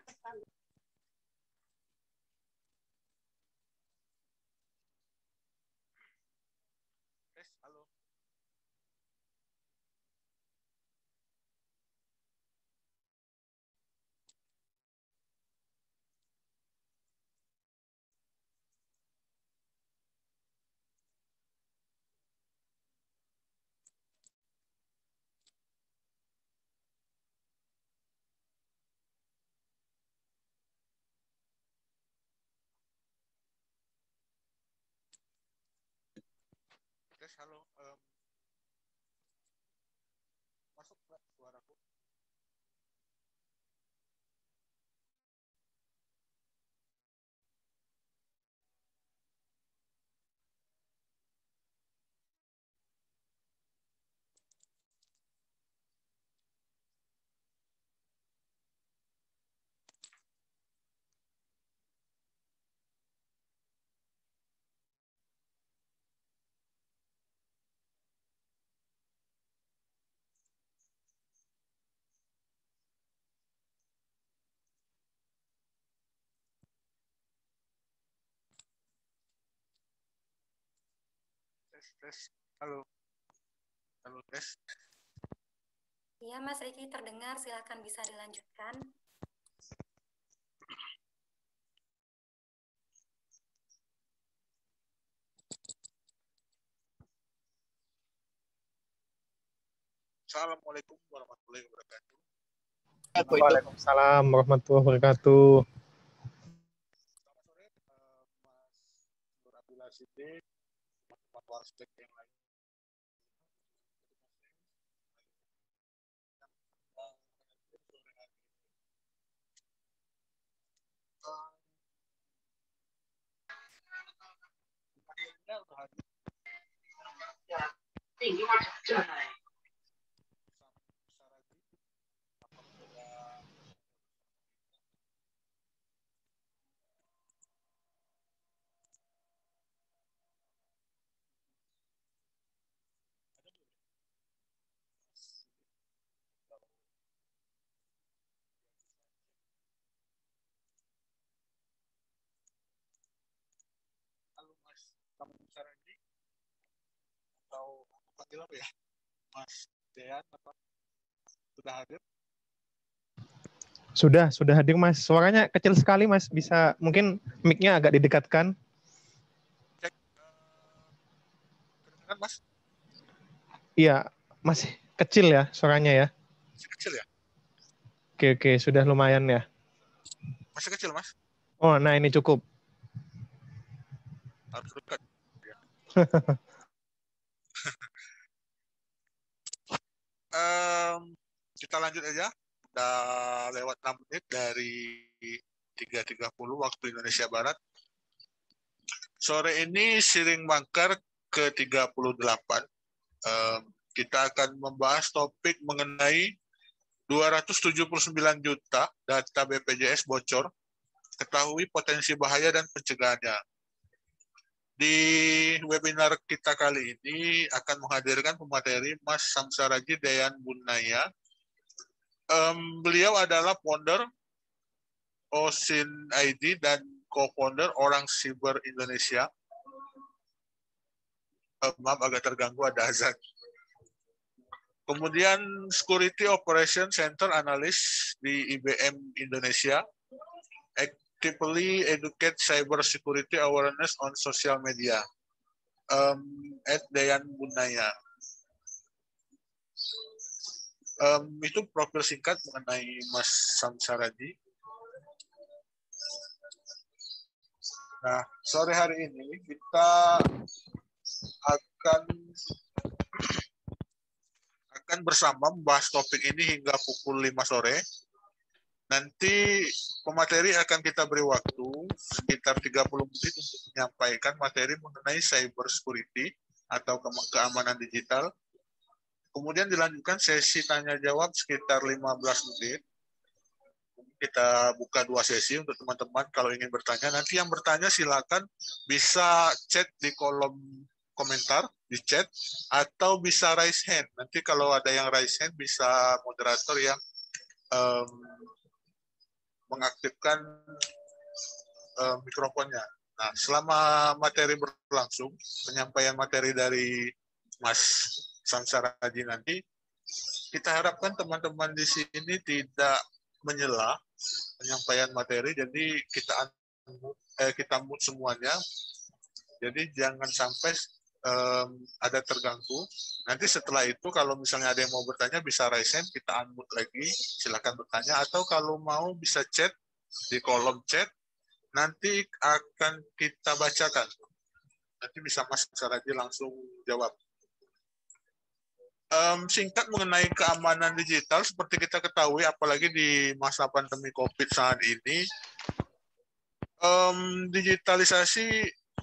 Halo. Tes, halo. Masuk nggak suaraku? Tes, tes. Halo. Halo, tes. Iya, Mas Riki terdengar. Silakan bisa dilanjutkan. Assalamualaikum warahmatullahi wabarakatuh. Waalaikumsalam warahmatullahi wabarakatuh. Selamat sore, Mas Nur Abdullah Siddiq, teman-teman Warstek yang lain. Halo, Mas. Kamu Saragi atau panggil apa ya? Mas Dean apa? Sudah hadir? Sudah hadir Mas. Suaranya kecil sekali Mas. Bisa mungkin mic-nya agak didekatkan. Cek. Kedengaran, Mas? Iya, masih kecil ya suaranya ya. Masih kecil ya? Oke, sudah lumayan ya. Masih kecil, Mas? Oh, nah ini cukup. Harus dekat. Ya. Kita lanjut aja. Udah lewat 6 menit dari 3.30 waktu Indonesia Barat. Sore ini Siring Mangkar ke-38. Kita akan membahas topik mengenai 279 juta data BPJS bocor. Ketahui potensi bahaya dan pencegahannya. Di webinar kita kali ini akan menghadirkan pemateri Mas Samsaraji Dayan Bunaya. Beliau adalah founder Osin ID dan co-founder Orang Siber Indonesia. Maaf agak terganggu ada azan. Kemudian Security Operation Center Analyst di IBM Indonesia. Actively educate cyber security awareness on social media. Dayan Bunaya. Itu profil singkat mengenai Mas Samsaraji. Nah, sore hari ini kita akan bersama membahas topik ini hingga pukul 5 sore. Nanti pemateri akan kita beri waktu sekitar 30 menit untuk menyampaikan materi mengenai cyber security atau keamanan digital. Kemudian dilanjutkan sesi tanya jawab sekitar 15 menit. Kita buka 2 sesi untuk teman-teman kalau ingin bertanya. Nanti yang bertanya silakan bisa chat di kolom komentar, di chat, atau bisa raise hand. Nanti kalau ada yang raise hand bisa moderator yang mengaktifkan mikrofonnya. Nah, selama materi berlangsung, penyampaian materi dari Mas Samsara Haji nanti, kita harapkan teman-teman di sini tidak menyela penyampaian materi, jadi kita mute semuanya. Jadi jangan sampai ada terganggu. Nanti setelah itu kalau misalnya ada yang mau bertanya bisa raise hand, kita unmute lagi, silakan bertanya. Atau kalau mau bisa chat di kolom chat, nanti akan kita bacakan. Nanti bisa Mas Saraji langsung jawab. Singkat mengenai keamanan digital, seperti kita ketahui, apalagi di masa pandemi COVID saat ini, digitalisasi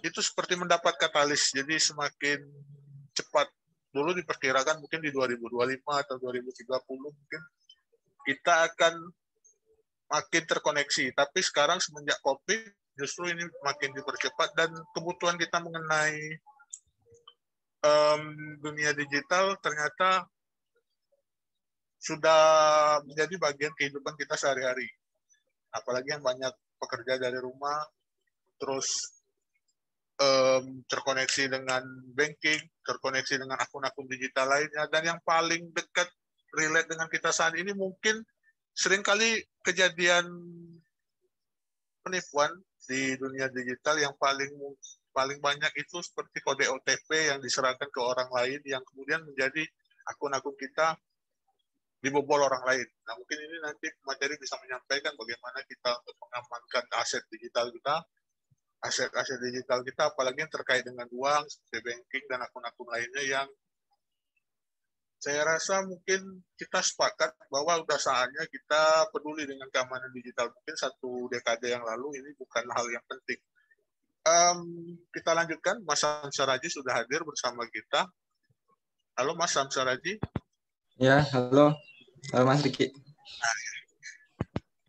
itu seperti mendapat katalis. Jadi semakin cepat. Dulu diperkirakan mungkin di 2025 atau 2030 mungkin kita akan makin terkoneksi. Tapi sekarang semenjak COVID, justru ini makin dipercepat dan kebutuhan kita mengenai dunia digital ternyata sudah menjadi bagian kehidupan kita sehari-hari. Apalagi yang banyak pekerja dari rumah, terus terkoneksi dengan banking, terkoneksi dengan akun-akun digital lainnya, dan yang paling dekat relate dengan kita saat ini mungkin seringkali kejadian penipuan di dunia digital yang paling banyak itu seperti kode OTP yang diserahkan ke orang lain yang kemudian menjadi akun-akun kita dibobol orang lain. Nah, mungkin ini nanti materi bisa menyampaikan bagaimana kita untuk mengamankan aset digital kita, aset-aset digital kita, apalagi yang terkait dengan uang, seperti banking dan akun-akun lainnya yang saya rasa mungkin kita sepakat bahwa sudah saatnya kita peduli dengan keamanan digital. Mungkin 1 dekade yang lalu ini bukan hal yang penting. Kita lanjutkan, Mas Samsaraji sudah hadir bersama kita. Halo Mas Samsaraji. Ya, halo. Halo Mas Riki.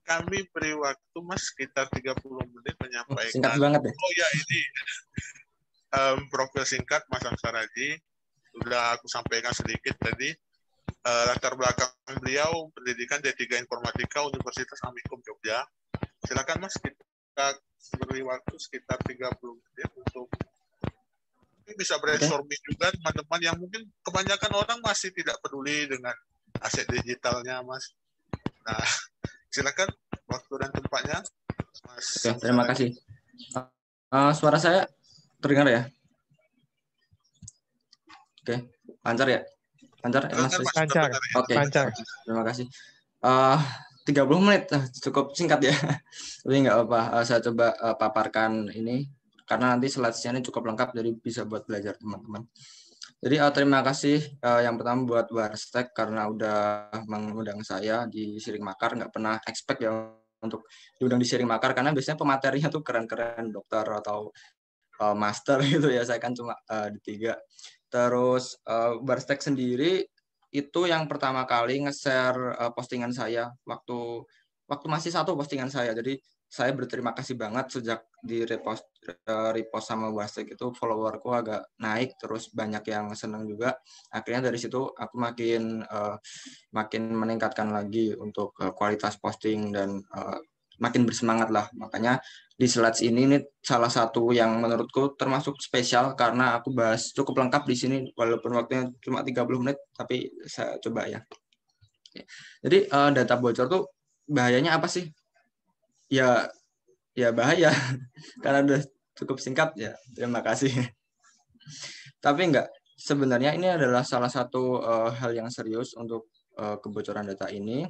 Kami beri waktu Mas sekitar 30 menit menyampaikan. Singkat banget ya? Oh ya, ini profil singkat Mas Samsaraji. Sudah aku sampaikan sedikit tadi. Latar belakang beliau pendidikan D3 Informatika Universitas Amikum Jogja. Silakan Mas, kita beri waktu sekitar 30 menit untuk bisa brainstorming juga teman-teman yang mungkin kebanyakan orang masih tidak peduli dengan aset digitalnya Mas. Nah, silakan waktu dan tempatnya Mas. Oke, terima kasih. Suara saya terdengar ya? Oke, lancar ya? Lancar ya Mas? Lancar. Oke, lancar. Terima kasih. 30 menit cukup singkat ya. Tapi nggak apa-apa, saya coba paparkan ini karena nanti slide-nya ini cukup lengkap jadi bisa buat belajar teman-teman. Jadi terima kasih yang pertama buat Warstek karena udah mengundang saya di Siring Makar. Nggak pernah expect ya untuk diundang di Siring Makar karena biasanya pematerinya tuh keren-keren dokter atau master gitu ya. Saya kan cuma di 3. Terus Warstek sendiri itu yang pertama kali nge-share postingan saya waktu masih 1 postingan saya. Jadi saya berterima kasih banget sejak di repost sama Warstek itu followerku agak naik, terus banyak yang senang juga. Akhirnya dari situ aku makin meningkatkan lagi untuk kualitas posting dan makin bersemangat lah. Makanya di slides ini salah satu yang menurutku termasuk spesial karena aku bahas cukup lengkap di sini walaupun waktunya cuma 30 menit tapi saya coba ya. Jadi data bocor tuh bahayanya apa sih? Ya bahaya karena udah cukup singkat ya. Terima kasih. Tapi enggak, sebenarnya ini adalah salah satu hal yang serius untuk kebocoran data ini.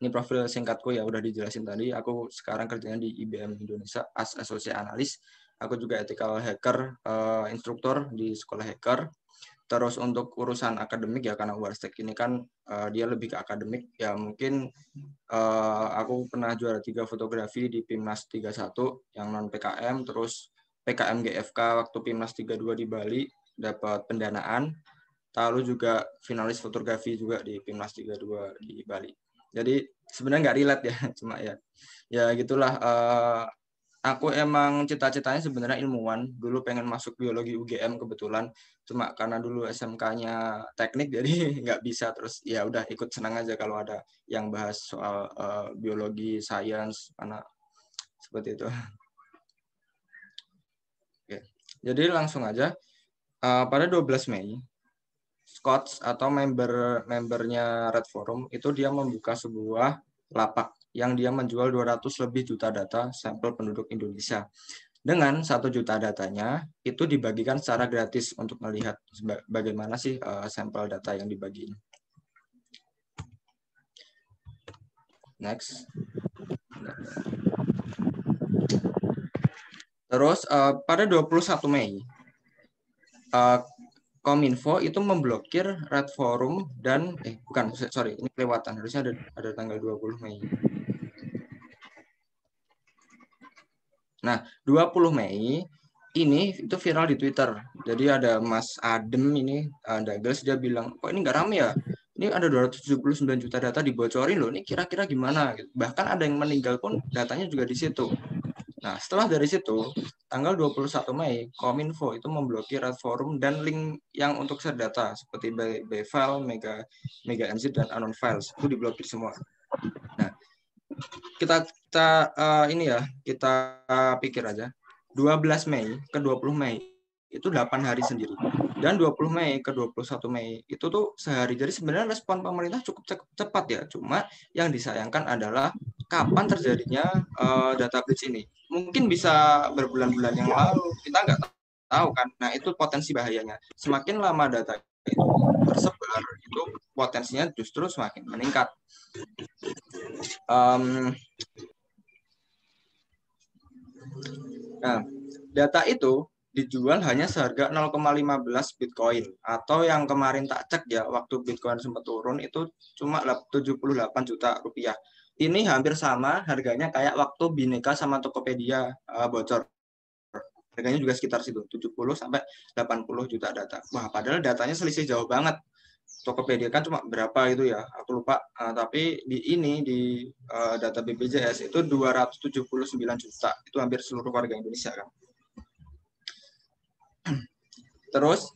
Ini profil singkatku ya udah dijelasin tadi. Aku sekarang kerjanya di IBM Indonesia as associate analyst. Aku juga ethical hacker, instruktur di sekolah hacker. Terus untuk urusan akademik ya karena Warstek ini kan dia lebih ke akademik ya mungkin aku pernah juara 3 fotografi di Pimnas 31 yang non PKM, terus PKM GFK waktu Pimnas 32 di Bali dapat pendanaan, lalu juga finalis fotografi juga di Pimnas 32 di Bali. Jadi sebenarnya nggak relate ya, cuma ya gitulah aku emang cita-citanya sebenarnya ilmuwan. Dulu pengen masuk biologi UGM kebetulan. Cuma karena dulu SMK-nya teknik jadi nggak bisa. Terus ya udah ikut senang aja kalau ada yang bahas soal biologi, sains, karena seperti itu. Oke. Jadi langsung aja. Pada 12 Mei, Scotts atau membernya Red Forum itu dia membuka sebuah lapak yang dia menjual 200 lebih juta data sampel penduduk Indonesia. Dengan 1 juta datanya itu dibagikan secara gratis untuk melihat bagaimana sih sampel data yang dibagi. Next. Terus pada 21 Mei Kominfo itu memblokir Red Forum dan bukan, sorry, ini kelewatan, harusnya ada tanggal 20 Mei. Nah, 20 Mei ini itu viral di Twitter. Jadi ada Mas Adem ini, Douglas, dia bilang, kok ini nggak rame ya? Ini ada 279 juta data dibocorin loh, ini kira-kira gimana? Bahkan ada yang meninggal pun datanya juga di situ. Nah, setelah dari situ, tanggal 21 Mei, Kominfo itu memblokir Red Forum dan link yang untuk share data seperti B-File, Mega NZ, dan Anon Files itu diblokir semua. Nah, kita pikir aja. 12 Mei ke 20 Mei itu 8 hari sendiri. Dan 20 Mei ke 21 Mei itu tuh sehari. Jadi sebenarnya respon pemerintah cukup cepat ya. Cuma yang disayangkan adalah kapan terjadinya data breach ini. Mungkin bisa berbulan-bulan yang lalu, kita nggak tahu kan. Nah, itu potensi bahayanya. Semakin lama data itu tersebar, itu potensinya justru semakin meningkat. Nah, data itu dijual hanya seharga 0,15 Bitcoin, atau yang kemarin tak cek ya, waktu Bitcoin sempat turun itu cuma 78 juta rupiah. Ini hampir sama harganya kayak waktu Bineka sama Tokopedia bocor. Harganya juga sekitar situ, 70 sampai 80 juta data. Wah, padahal datanya selisih jauh banget. Tokopedia kan cuma berapa itu ya, aku lupa. Tapi di data BPJS itu 279 juta. Itu hampir seluruh warga Indonesia kan. Terus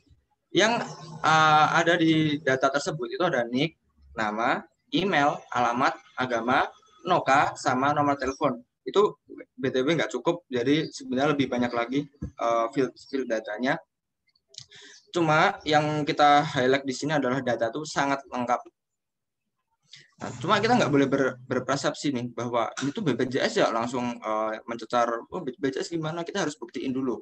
yang ada di data tersebut itu ada nick, nama, email, alamat, agama, NOKA, sama nomor telepon. Itu BTW nggak cukup, jadi sebenarnya lebih banyak lagi field datanya. Cuma yang kita highlight di sini adalah data itu sangat lengkap. Nah, cuma kita nggak boleh berpersepsi nih bahwa itu BPJS ya langsung mencecar, oh BPJS gimana, kita harus buktiin dulu.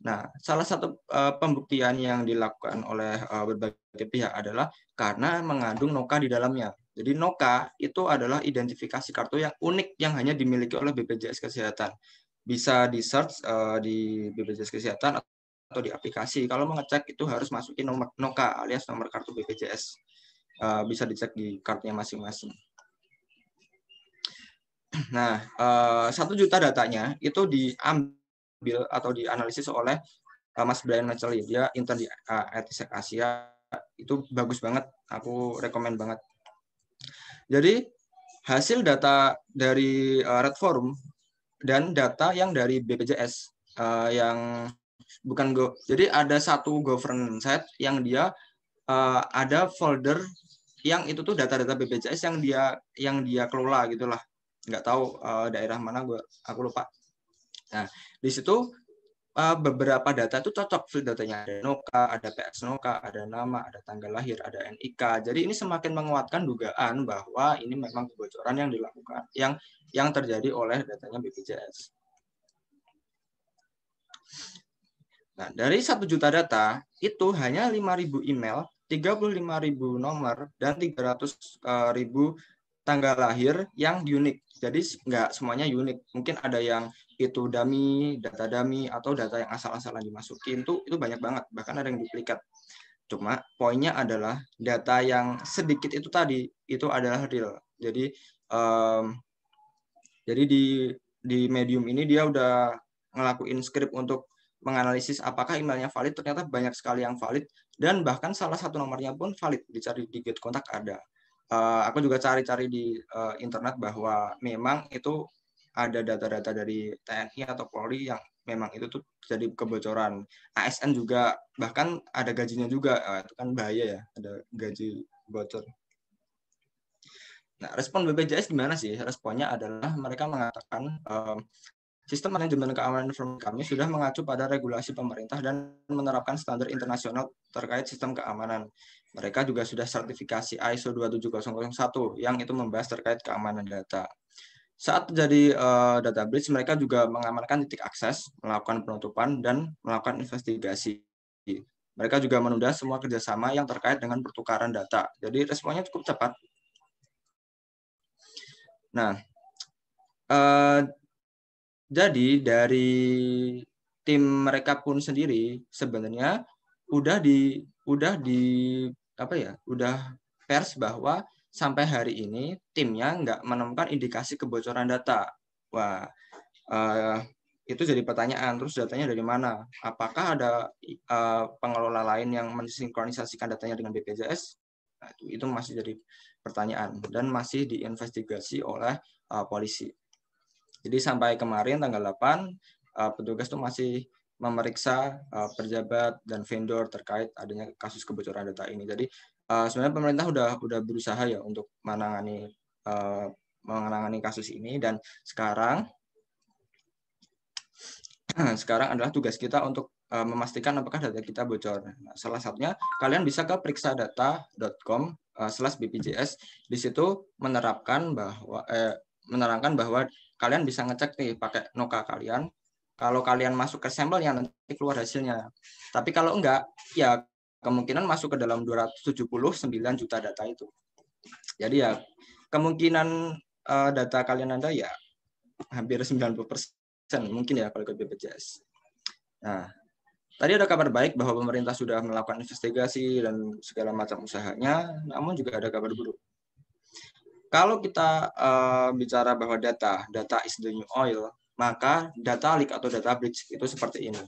Nah, salah satu pembuktian yang dilakukan oleh berbagai pihak adalah karena mengandung NOKA di dalamnya. Jadi NOKA itu adalah identifikasi kartu yang unik yang hanya dimiliki oleh BPJS Kesehatan. Bisa di-search di BPJS Kesehatan atau di aplikasi. Kalau mau ngecek itu harus masukin nomor NOKA alias nomor kartu BPJS. Bisa dicek di kartunya masing-masing. Nah, 1 juta datanya itu diambil atau dianalisis oleh Mas Brian Mitchell, dia intern di Etisek Asia. Itu bagus banget, aku rekomen banget. Jadi hasil data dari Red Forum dan data yang dari BPJS yang bukan jadi ada satu governance site yang dia ada folder yang itu tuh data-data BPJS yang dia kelola gitulah. Nggak tahu daerah mana, aku lupa. Nah, di situ beberapa data itu cocok field datanya, ada NOKA, ada PS NOKA, ada nama, ada tanggal lahir, ada NIK. Jadi ini semakin menguatkan dugaan bahwa ini memang kebocoran yang dilakukan, yang terjadi oleh datanya BPJS. Nah, dari 1 juta data itu hanya 5.000 email, 35.000 nomor, dan 300.000 tanggal lahir yang unik. Jadi nggak semuanya unik. Mungkin ada yang itu dummy, data dummy, atau data yang asal-asalan dimasukin. Itu banyak banget. Bahkan ada yang duplikat. Cuma poinnya adalah data yang sedikit itu tadi, itu adalah real. Jadi di Medium ini dia udah ngelakuin script untuk menganalisis apakah emailnya valid, ternyata banyak sekali yang valid, dan bahkan salah satu nomornya pun valid, dicari di Get Kontak ada. Aku juga cari-cari di internet bahwa memang itu ada data-data dari TNI atau Polri yang memang itu tuh jadi kebocoran. ASN juga, bahkan ada gajinya juga. Itu kan bahaya ya, ada gaji bocor. Nah, respon BPJS gimana sih? Responnya adalah mereka mengatakan sistem manajemen keamanan informasi kami sudah mengacu pada regulasi pemerintah dan menerapkan standar internasional terkait sistem keamanan. Mereka juga sudah sertifikasi ISO 27001 yang itu membahas terkait keamanan data. Saat terjadi data breach, mereka juga mengamankan titik akses, melakukan penutupan, dan melakukan investigasi. Mereka juga menunda semua kerjasama yang terkait dengan pertukaran data. Jadi responnya cukup cepat. Nah, jadi dari tim mereka pun sendiri sebenarnya udah pers bahwa sampai hari ini timnya nggak menemukan indikasi kebocoran data. Wah, itu jadi pertanyaan. Terus datanya dari mana? Apakah ada pengelola lain yang mensinkronisasikan datanya dengan BPJS? Nah, itu masih jadi pertanyaan dan masih diinvestigasi oleh polisi. Jadi sampai kemarin tanggal 8, petugas itu masih memeriksa pejabat dan vendor terkait adanya kasus kebocoran data ini. Jadi sebenarnya pemerintah udah berusaha ya untuk menangani kasus ini, dan sekarang adalah tugas kita untuk memastikan apakah data kita bocor. Nah, salah satunya kalian bisa ke periksadata.com/BPJS. Di situ menerangkan bahwa kalian bisa ngecek nih pakai Noka kalian. Kalau kalian masuk ke sampelnya nanti keluar hasilnya. Tapi kalau enggak, ya kemungkinan masuk ke dalam 279 juta data itu. Jadi ya kemungkinan data kalian Anda ya hampir 90% mungkin ya kalau ke BPJS. Nah, tadi ada kabar baik bahwa pemerintah sudah melakukan investigasi dan segala macam usahanya, namun juga ada kabar buruk. Kalau kita bicara bahwa data is the new oil, maka data leak atau data breach itu seperti ini.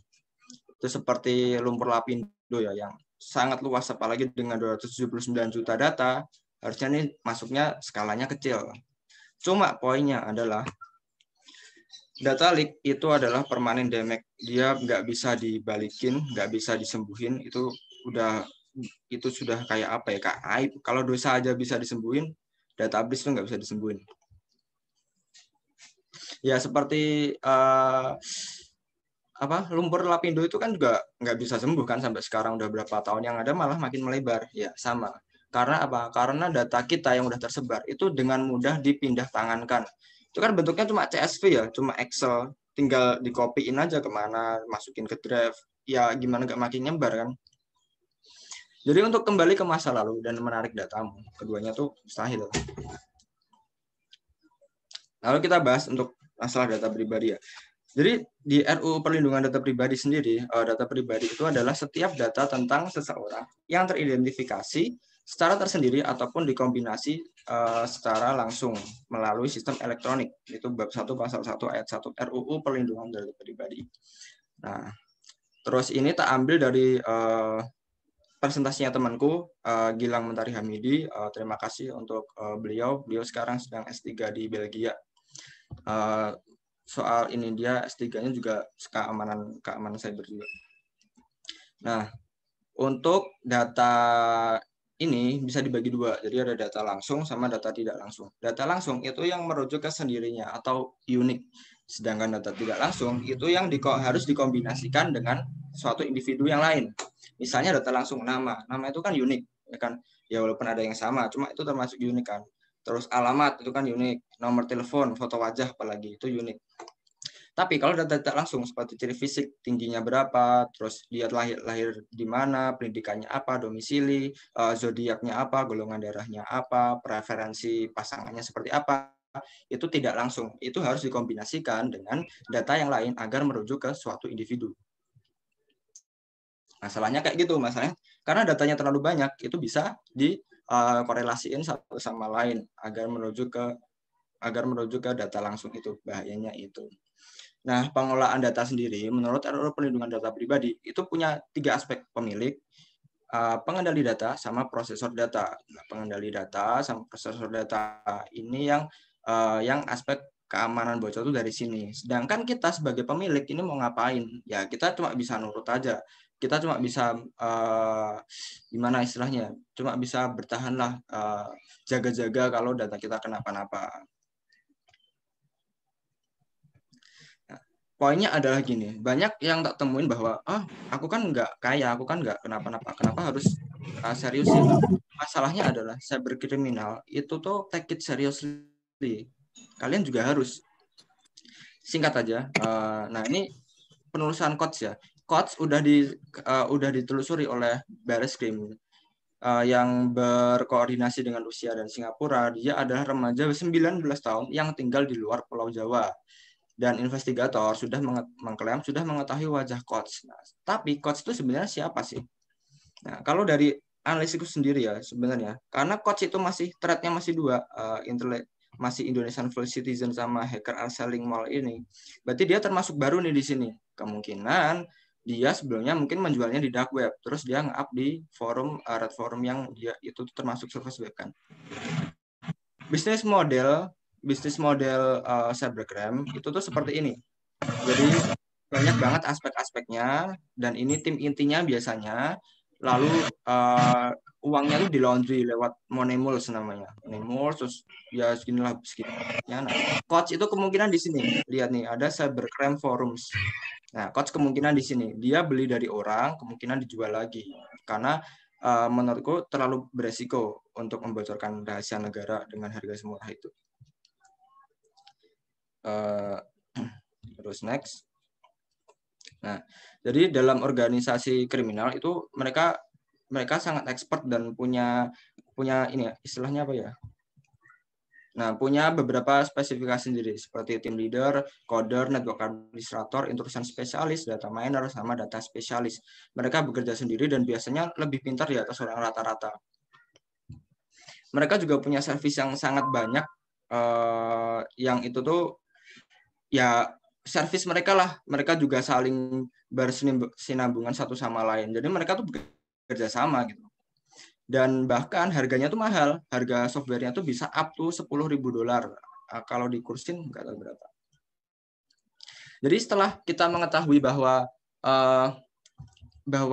Itu seperti lumpur lapindo ya, yang sangat luas, apalagi dengan 279 juta data, harusnya ini masuknya skalanya kecil. Cuma poinnya adalah data leak itu adalah permanen damage. Dia nggak bisa dibalikin, nggak bisa disembuhin. Itu sudah kayak apa ya, Kak? Aib. Kalau dosa aja bisa disembuhin, data breach itu nggak bisa disembuhin. Ya seperti lumpur lapindo itu kan juga nggak bisa sembuh kan sampai sekarang, udah berapa tahun, yang ada malah makin melebar. Ya sama. Karena apa? Karena data kita yang udah tersebar itu dengan mudah dipindah tangankan. Itu kan bentuknya cuma CSV ya, cuma Excel, tinggal dikopiin aja kemana, masukin ke drive. Ya gimana nggak makin nyebar kan? Jadi untuk kembali ke masa lalu dan menarik datamu, keduanya tuh mustahil. Lalu kita bahas untuk masalah data pribadi ya. Jadi di RUU Perlindungan Data Pribadi sendiri, data pribadi itu adalah setiap data tentang seseorang yang teridentifikasi secara tersendiri ataupun dikombinasi secara langsung melalui sistem elektronik. Itu bab 1 pasal 1 ayat 1 RUU Perlindungan Data Pribadi. Nah, terus ini tak ambil dari presentasinya temanku Gilang Mentari Hamidi. Terima kasih untuk beliau. Beliau sekarang sedang S3 di Belgia. Soal ini dia S3-nya juga keamanan cyber juga. Nah, untuk data ini bisa dibagi dua. Jadi ada data langsung sama data tidak langsung. Data langsung itu yang merujuk ke sendirinya atau unik. Sedangkan data tidak langsung itu yang harus dikombinasikan dengan suatu individu yang lain. Misalnya data langsung nama itu kan unik, ya kan? Ya walaupun ada yang sama, cuma itu termasuk unik kan. Terus alamat itu kan unik, nomor telepon, foto wajah apalagi itu unik. Tapi kalau data langsung seperti ciri fisik, tingginya berapa, terus dia lahir di mana, pendidikannya apa, domisili, zodiaknya apa, golongan darahnya apa, preferensi pasangannya seperti apa, itu tidak langsung. Itu harus dikombinasikan dengan data yang lain agar merujuk ke suatu individu. Masalahnya kayak gitu, masalahnya karena datanya terlalu banyak, itu bisa dikorelasiin satu sama lain agar merujuk ke data langsung itu. Bahayanya itu. Nah, pengelolaan data sendiri menurut RUU Perlindungan Data Pribadi itu punya 3 aspek: pemilik, pengendali data, sama prosesor data. Nah, pengendali data sama prosesor data ini yang aspek keamanan bocor itu dari sini. Sedangkan kita sebagai pemilik ini mau ngapain? Ya kita cuma bisa nurut aja. Kita cuma bisa gimana istilahnya? Cuma bisa bertahanlah, jaga-jaga kalau data kita kenapa-napa. Nah, poinnya adalah gini, banyak yang tak temuin bahwa aku kan nggak kaya, aku kan nggak kenapa-napa. Kenapa harus seriusin? Masalahnya adalah cyberkriminal itu tuh take it seriously. Kalian juga harus. Singkat aja. Nah ini penulisan Coach ya. Coach udah ditelusuri oleh Barreskrim yang berkoordinasi dengan Rusia dan Singapura. Dia adalah remaja 19 tahun yang tinggal di luar Pulau Jawa. Dan investigator sudah mengklaim sudah mengetahui wajah Coach. Nah, tapi Coach itu sebenarnya siapa sih? Nah, kalau dari analisisku sendiri ya sebenarnya, karena Coach itu masih threat-nya masih dua, masih Indonesian Full Citizen sama hacker Selling Mall ini. Berarti dia termasuk baru nih di sini. Kemungkinan dia sebelumnya mungkin menjualnya di dark web, terus dia nge-up di forum, red forum yang dia itu termasuk service web kan. Bisnis model cybercrime itu tuh seperti ini. Jadi banyak banget aspek-aspeknya, dan ini tim intinya biasanya. Lalu uangnya tuh di laundry lewat money mules namanya. Money mules, terus ya seginilah segininya. Nah, Coach itu kemungkinan di sini. Lihat nih, ada cybercrime forums. Nah, Coach kemungkinan di sini. Dia beli dari orang, kemungkinan dijual lagi. Karena menurutku terlalu beresiko untuk membocorkan rahasia negara dengan harga semurah itu. Terus next. Nah, jadi dalam organisasi kriminal itu mereka sangat expert dan punya ini ya, istilahnya apa ya? Nah, punya beberapa spesifikasi sendiri seperti team leader, coder, network administrator, intrusion spesialis, data miner, sama data spesialis. Mereka bekerja sendiri dan biasanya lebih pintar di atas orang rata-rata. Mereka juga punya service yang sangat banyak, yang itu tuh ya servis mereka lah, mereka juga saling bersinambungan satu sama lain. Jadi mereka tuh bekerja sama gitu. Dan bahkan harganya tuh mahal. Harga softwarenya tuh bisa up to $10.000. Kalau dikursin nggak tahu berapa. Jadi setelah kita mengetahui bahwa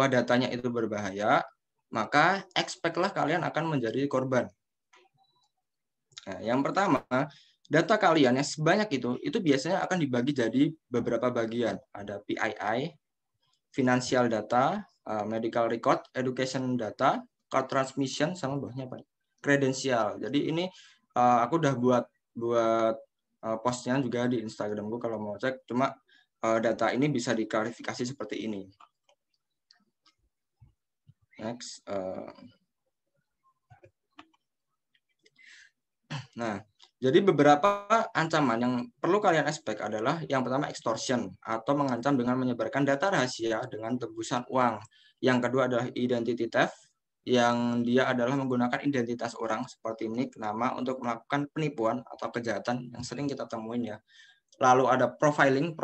datanya itu berbahaya, maka expect-lah kalian akan menjadi korban. Nah, yang pertama, data kalian yang sebanyak itu biasanya akan dibagi jadi beberapa bagian. Ada PII, financial data, medical record, education data, card transmission, sama bawahnya apa? Kredensial. Jadi ini aku udah buat postnya juga di Instagramku kalau mau cek. Cuma data ini bisa diklarifikasi seperti ini. Next. Nah, jadi beberapa ancaman yang perlu kalian expect adalah yang pertama extortion atau mengancam dengan menyebarkan data rahasia dengan tebusan uang. Yang kedua adalah identity theft, yang dia adalah menggunakan identitas orang seperti nick, nama untuk melakukan penipuan atau kejahatan yang sering kita temuin ya. Lalu ada profiling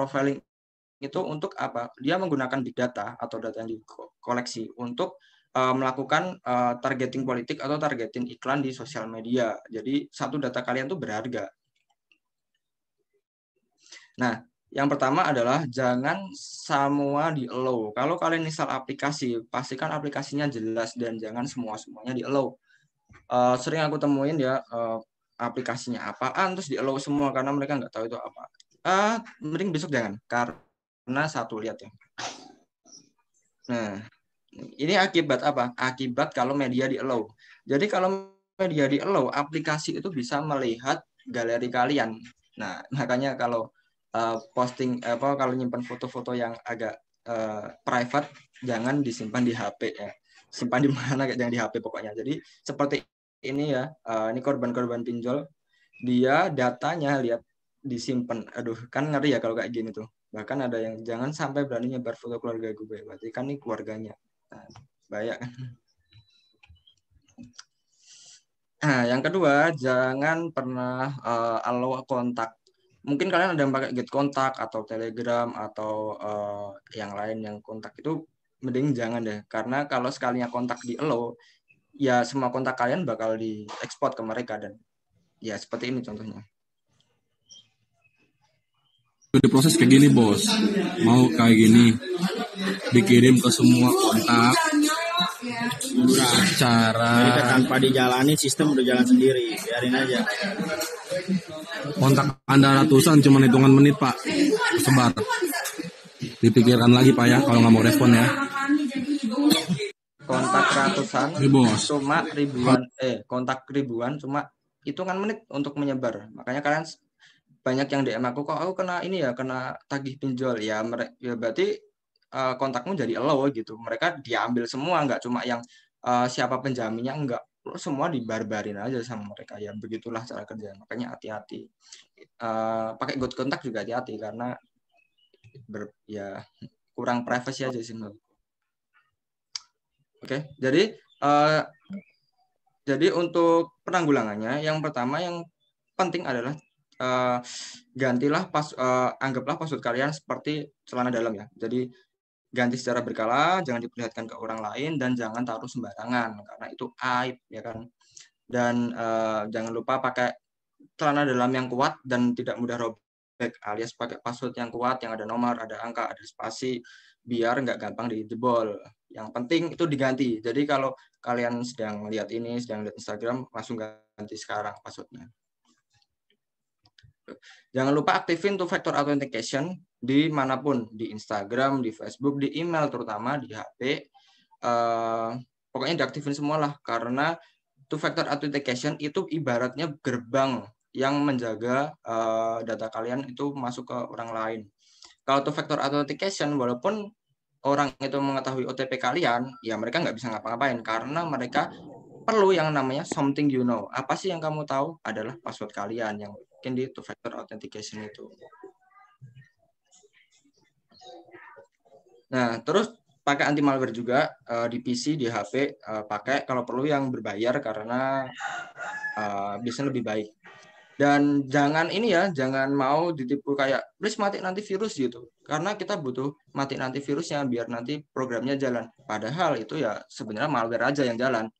itu untuk apa? Dia menggunakan big data atau data yang dikoleksi untuk melakukan targeting politik atau targeting iklan di sosial media. Jadi satu data kalian tuh berharga. Nah, yang pertama adalah jangan semua di-allow. Kalau kalian install aplikasi, pastikan aplikasinya jelas dan jangan semuanya di-allow. Sering aku temuin ya, aplikasinya apaan terus di-allow semua karena mereka nggak tahu itu apa. Mending besok jangan, karena satu lihat ya. Nah, ini akibat apa? Akibat kalau media di-allow. Jadi kalau media di-allow, aplikasi itu bisa melihat galeri kalian. Nah, makanya kalau posting kalau nyimpan foto-foto yang agak private, jangan disimpan di HP ya. Simpan di mana, jangan di HP pokoknya. Jadi seperti ini ya, ini korban-korban pinjol, dia datanya lihat disimpan. Aduh, kan ngeri ya kalau kayak gini tuh. Bahkan ada yang jangan sampai berani nyebar foto keluarga gue. Berarti kan ini keluarganya. Nah, bahaya kan. Nah, yang kedua, jangan pernah allow kontak. Mungkin kalian ada yang pakai Get Kontak atau Telegram atau yang lain yang kontak itu mending jangan deh. Karena kalau sekalinya kontak di allow, ya semua kontak kalian bakal diekspor ke mereka dan ya seperti ini contohnya. diproses kayak gini bos, mau kayak gini dikirim ke semua kontak cara Jadi tanpa dijalani sistem udah jalan sendiri, biarin aja. kontak Anda ratusan cuma hitungan menit pak sebar. Dipikirkan lagi pak ya kalau nggak mau respon ya. Kontak ratusan bos. cuma ribuan kontak ribuan cuma hitungan menit untuk menyebar. Makanya kalian banyak yang DM aku, kok aku kena ini ya, kena tagih pinjol ya, ya berarti kontakmu jadi low gitu. Mereka diambil semua, nggak cuma yang siapa penjaminnya, enggak, semua dibarbarin aja sama mereka. Ya begitulah cara kerja. Makanya hati-hati. Pakai good kontak juga hati-hati karena ya kurang privacy aja sih. Oke, jadi untuk penanggulangannya yang pertama yang penting adalah gantilah anggaplah password kalian seperti celana dalam ya. Jadi ganti secara berkala, jangan diperlihatkan ke orang lain dan jangan taruh sembarangan karena itu aib ya kan. Dan jangan lupa pakai celana dalam yang kuat dan tidak mudah robek, alias pakai password yang kuat yang ada nomor, ada angka, ada spasi biar nggak gampang dijebol. Yang penting itu diganti. Jadi kalau kalian sedang lihat ini, sedang lihat Instagram, langsung ganti sekarang passwordnya. Jangan lupa aktifin two factor authentication di manapun, di Instagram, di Facebook, di email terutama, di HP. Pokoknya diaktifin semua lah, karena two factor authentication itu ibaratnya gerbang yang menjaga data kalian itu masuk ke orang lain. Kalau two factor authentication, walaupun orang itu mengetahui OTP kalian, ya mereka nggak bisa ngapa-ngapain karena mereka perlu yang namanya something you know. Apa sih yang kamu tahu? Adalah password kalian yang mungkin di two factor authentication itu. Nah, terus pakai anti malware juga di PC, di HP, pakai kalau perlu yang berbayar karena biasanya lebih baik. Dan jangan ini ya, jangan mau ditipu kayak please matiin antivirus gitu. Karena kita butuh matiin antivirusnya biar nanti programnya jalan. Padahal itu ya sebenarnya malware aja yang jalan.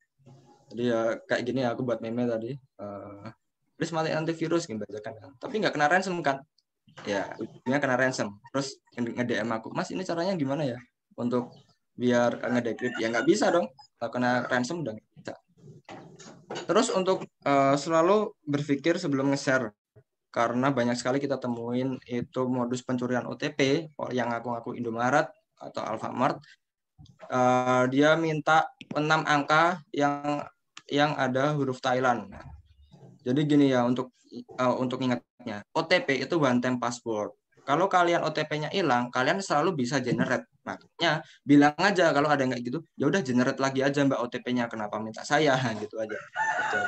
Jadi ya kayak gini aku buat meme tadi. Please matiin antivirus gitu kan. Tapi nggak kena ransom kan? Ya, ujungnya kena ransom. Terus nge-DM aku, "Mas, ini caranya gimana ya untuk biar ngedecrypt?" Ya nggak bisa dong. Kalau kena ransom udah nggak bisa. Terus untuk selalu berpikir sebelum nge-share, karena banyak sekali kita temuin itu modus pencurian OTP yang ngaku-ngaku Indomaret atau Alfamart. Dia minta 6 angka yang ada huruf Thailand. Jadi gini ya, untuk ingatnya, OTP itu one time password. Kalau kalian OTP-nya hilang, kalian selalu bisa generate. Makanya bilang aja kalau ada yang kayak gitu, ya udah generate lagi aja Mbak OTP-nya, kenapa minta saya gitu aja. Gitu.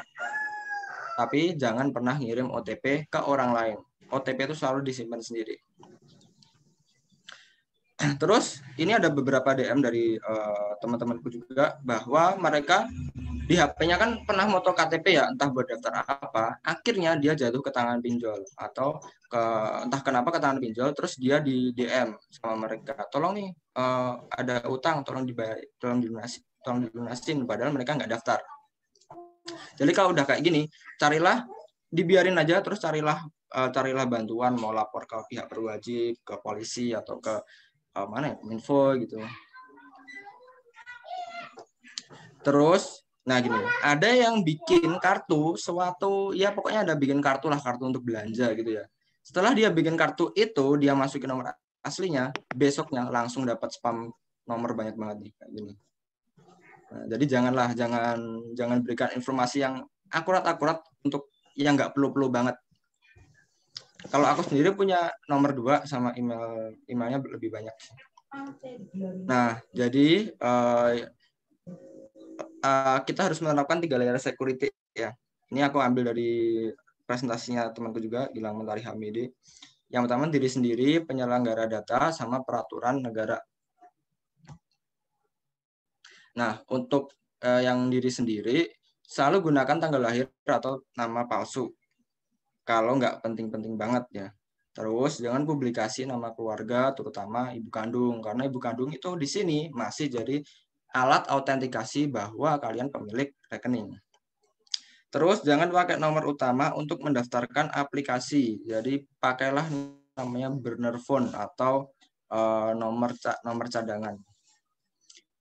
Tapi jangan pernah ngirim OTP ke orang lain. OTP itu selalu disimpan sendiri. Terus ini ada beberapa DM dari teman-temanku juga bahwa mereka di HP-nya kan pernah moto KTP ya, entah buat daftar apa, akhirnya dia jatuh ke tangan pinjol atau entah kenapa ke tangan pinjol, terus dia di DM sama mereka, tolong nih ada utang, tolong dibayar, tolong dilunasin, padahal mereka nggak daftar. Jadi kalau udah kayak gini, dibiarin aja, terus carilah bantuan, mau lapor ke pihak berwajib, ke polisi atau ke mana ya, Kominfo gitu. Terus nah gini, ada yang bikin kartu suatu, ya pokoknya ada bikin kartu lah, kartu untuk belanja gitu ya. Setelah dia bikin kartu itu, dia masukin nomor aslinya, besoknya langsung dapat spam nomor banyak banget nih kayak gini. Nah, jadi jangan berikan informasi yang akurat untuk yang nggak perlu banget. Kalau aku sendiri punya nomor 2 sama emailnya lebih banyak. Nah, jadi kita harus menerapkan 3 layer security ya. Ini aku ambil dari presentasinya temanku juga, Gilang Mentari Hamidi. Yang pertama diri sendiri, penyelenggara data, sama peraturan negara. Nah, untuk yang diri sendiri, selalu gunakan tanggal lahir atau nama palsu. Kalau nggak penting-penting banget ya. Terus jangan publikasi nama keluarga, terutama ibu kandung. Karena ibu kandung itu di sini masih jadi alat autentikasi bahwa kalian pemilik rekening. Terus jangan pakai nomor utama untuk mendaftarkan aplikasi. Jadi pakailah namanya burner phone atau nomor cadangan.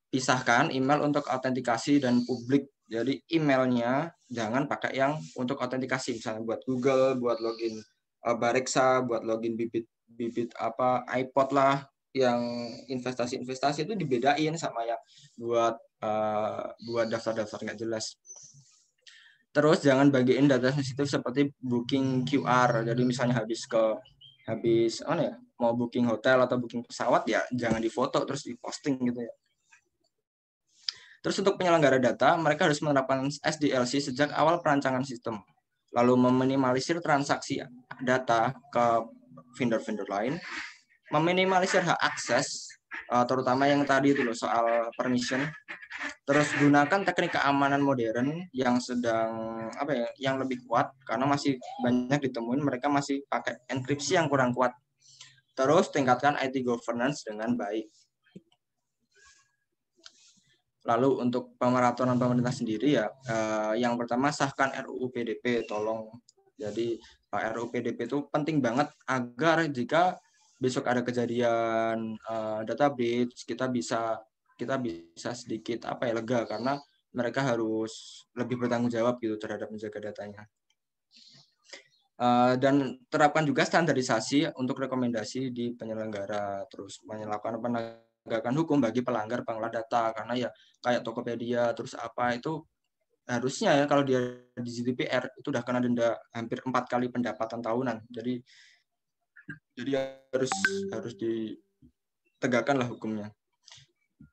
Pisahkan email untuk autentikasi dan publik. Jadi emailnya jangan pakai yang untuk autentikasi, misalnya buat Google, buat login Bareksa, buat login bibit apa iPod lah, yang investasi itu dibedain sama yang buat daftar-daftar nggak jelas. Terus jangan bagiin data sensitif seperti booking QR. Jadi misalnya habis mau booking hotel atau booking pesawat ya jangan difoto terus diposting gitu ya. Terus untuk penyelenggara data, mereka harus menerapkan SDLC sejak awal perancangan sistem, lalu meminimalisir transaksi data ke vendor-vendor lain, meminimalisir hak akses, terutama yang tadi itu loh soal permission. Terus gunakan teknik keamanan modern yang yang lebih kuat, karena masih banyak ditemuin mereka masih pakai enkripsi yang kurang kuat. Terus tingkatkan IT governance dengan baik. Lalu untuk pemeraturan pemerintah sendiri ya, yang pertama sahkan RUU PDP, tolong. Jadi RUU PDP itu penting banget agar jika besok ada kejadian data breach, kita bisa sedikit lega, karena mereka harus lebih bertanggung jawab gitu terhadap menjaga datanya. Dan terapkan juga standarisasi untuk rekomendasi di penyelenggara, terus melakukan penegakan hukum bagi pelanggar pengelola data, karena ya kayak Tokopedia terus itu harusnya ya kalau dia di GDPR itu udah kena denda hampir 4 kali pendapatan tahunan. Jadi harus ditegakkan lah hukumnya.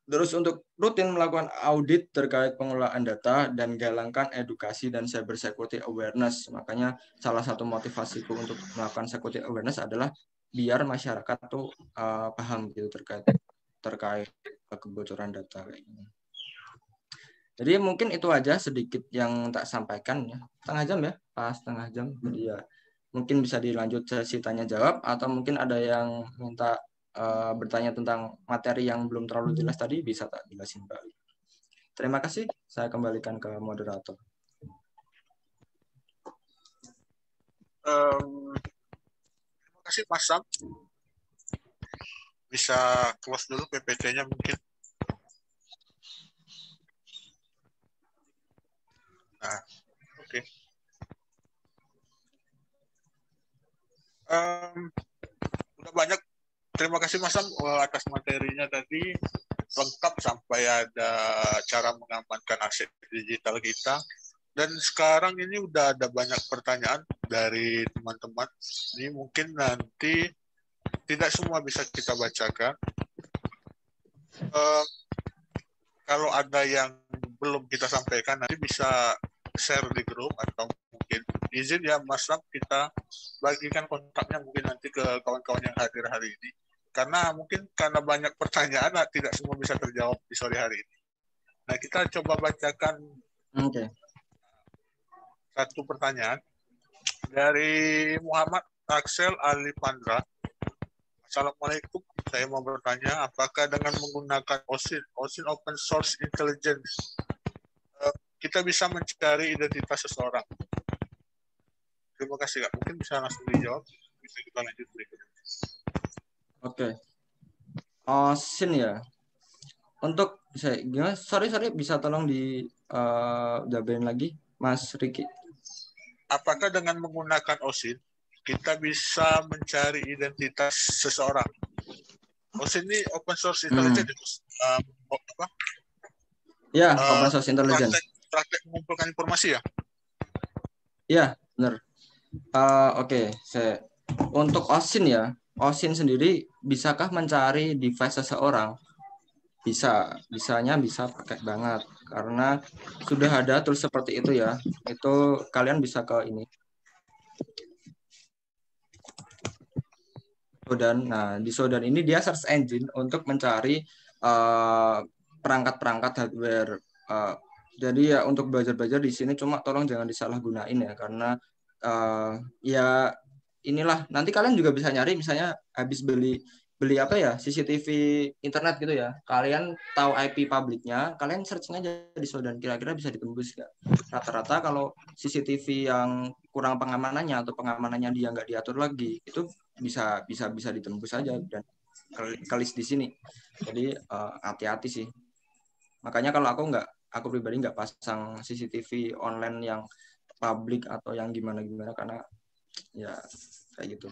Terus untuk rutin melakukan audit terkait pengelolaan data dan galangkan edukasi dan cyber security awareness. Makanya salah satu motivasiku untuk melakukan security awareness adalah biar masyarakat tuh paham gitu terkait kebocoran data kayak gini. Jadi mungkin itu aja sedikit yang tak sampaikan ya. Setengah jam ya, pas setengah jam. Jadi ya mungkin bisa dilanjut sesi tanya jawab, atau mungkin ada yang minta bertanya tentang materi yang belum terlalu jelas tadi, bisa tak jelasin balik. Terima kasih, saya kembalikan ke moderator. Terima kasih Mas Sam. Bisa close dulu PPT-nya mungkin. Nah, oke. Udah banyak. Terima kasih Mas Sam atas materinya tadi, lengkap sampai ada cara mengamankan aset digital kita. Dan sekarang ini udah ada banyak pertanyaan dari teman-teman. Ini mungkin nanti tidak semua bisa kita bacakan. Kalau ada yang belum kita sampaikan, nanti bisa share di grup, atau mungkin izin ya Mas Sam, kita bagikan kontaknya mungkin nanti ke kawan-kawan yang hadir hari ini. Karena banyak pertanyaan, tidak semua bisa terjawab di sore hari ini. Nah, kita coba bacakan satu pertanyaan dari Muhammad Axel Ali Pandra. Assalamualaikum, saya mau bertanya, apakah dengan menggunakan OSINT Open Source Intelligence, kita bisa mencari identitas seseorang? Terima kasih Kak. Mungkin bisa langsung dijawab, bisa kita lanjut berikutnya. Oke. OSINT ya. Untuk sorry bisa tolong jabarin lagi Mas Riki. Apakah dengan menggunakan OSINT kita bisa mencari identitas seseorang? OSINT ini Open Source Intelligence. Ya, Open Source Intelligence. Praktek mengumpulkan informasi ya? Iya, benar. Oke. Untuk OSINT ya, OSINT sendiri bisakah mencari device seseorang? Bisanya bisa pakai banget, karena sudah ada tools seperti itu ya. Itu kalian bisa ke ini. Di Shodan ini dia search engine untuk mencari perangkat-perangkat hardware. Jadi ya untuk belajar-belajar di sini cuma tolong jangan disalahgunain ya, karena ya inilah nanti kalian juga bisa nyari, misalnya habis beli CCTV internet gitu ya, kalian tahu IP publiknya, kalian searching aja di Shodan, kira-kira bisa ditembus nggak. Rata-rata kalau CCTV yang kurang pengamanannya atau pengamanannya dia nggak diatur lagi, itu bisa ditembus saja dan kelis di sini. Jadi hati-hati sih. Makanya kalau aku pribadi nggak pasang CCTV online yang publik atau yang gimana-gimana karena ya kayak gitu.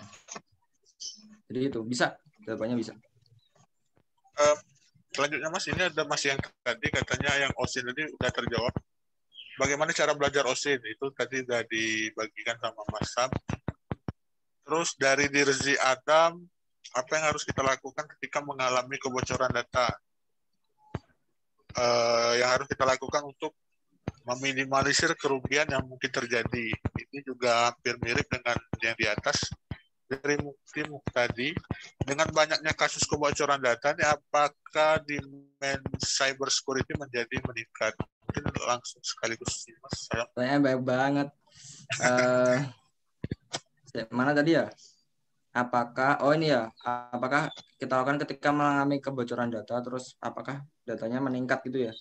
Jadi itu bisa, jawabannya bisa. Selanjutnya Mas, ini ada Mas yang tadi katanya yang OSIN tadi udah terjawab. Bagaimana cara belajar OSIN? Itu tadi udah dibagikan sama Mas Sam. Terus dari Dirzi Adam, apa yang harus kita lakukan ketika mengalami kebocoran data? Yang harus kita lakukan untuk meminimalisir kerugian yang mungkin terjadi. Ini juga hampir mirip dengan yang di atas. Dari Mukti Muktadi, dengan banyaknya kasus kebocoran data, ini apakah demand cyber security menjadi meningkat? Mungkin langsung sekaligus sih, Mas. Saya baik banget. Mana tadi ya? Apakah kita lakukan ketika mengalami kebocoran data, terus apakah datanya meningkat gitu ya?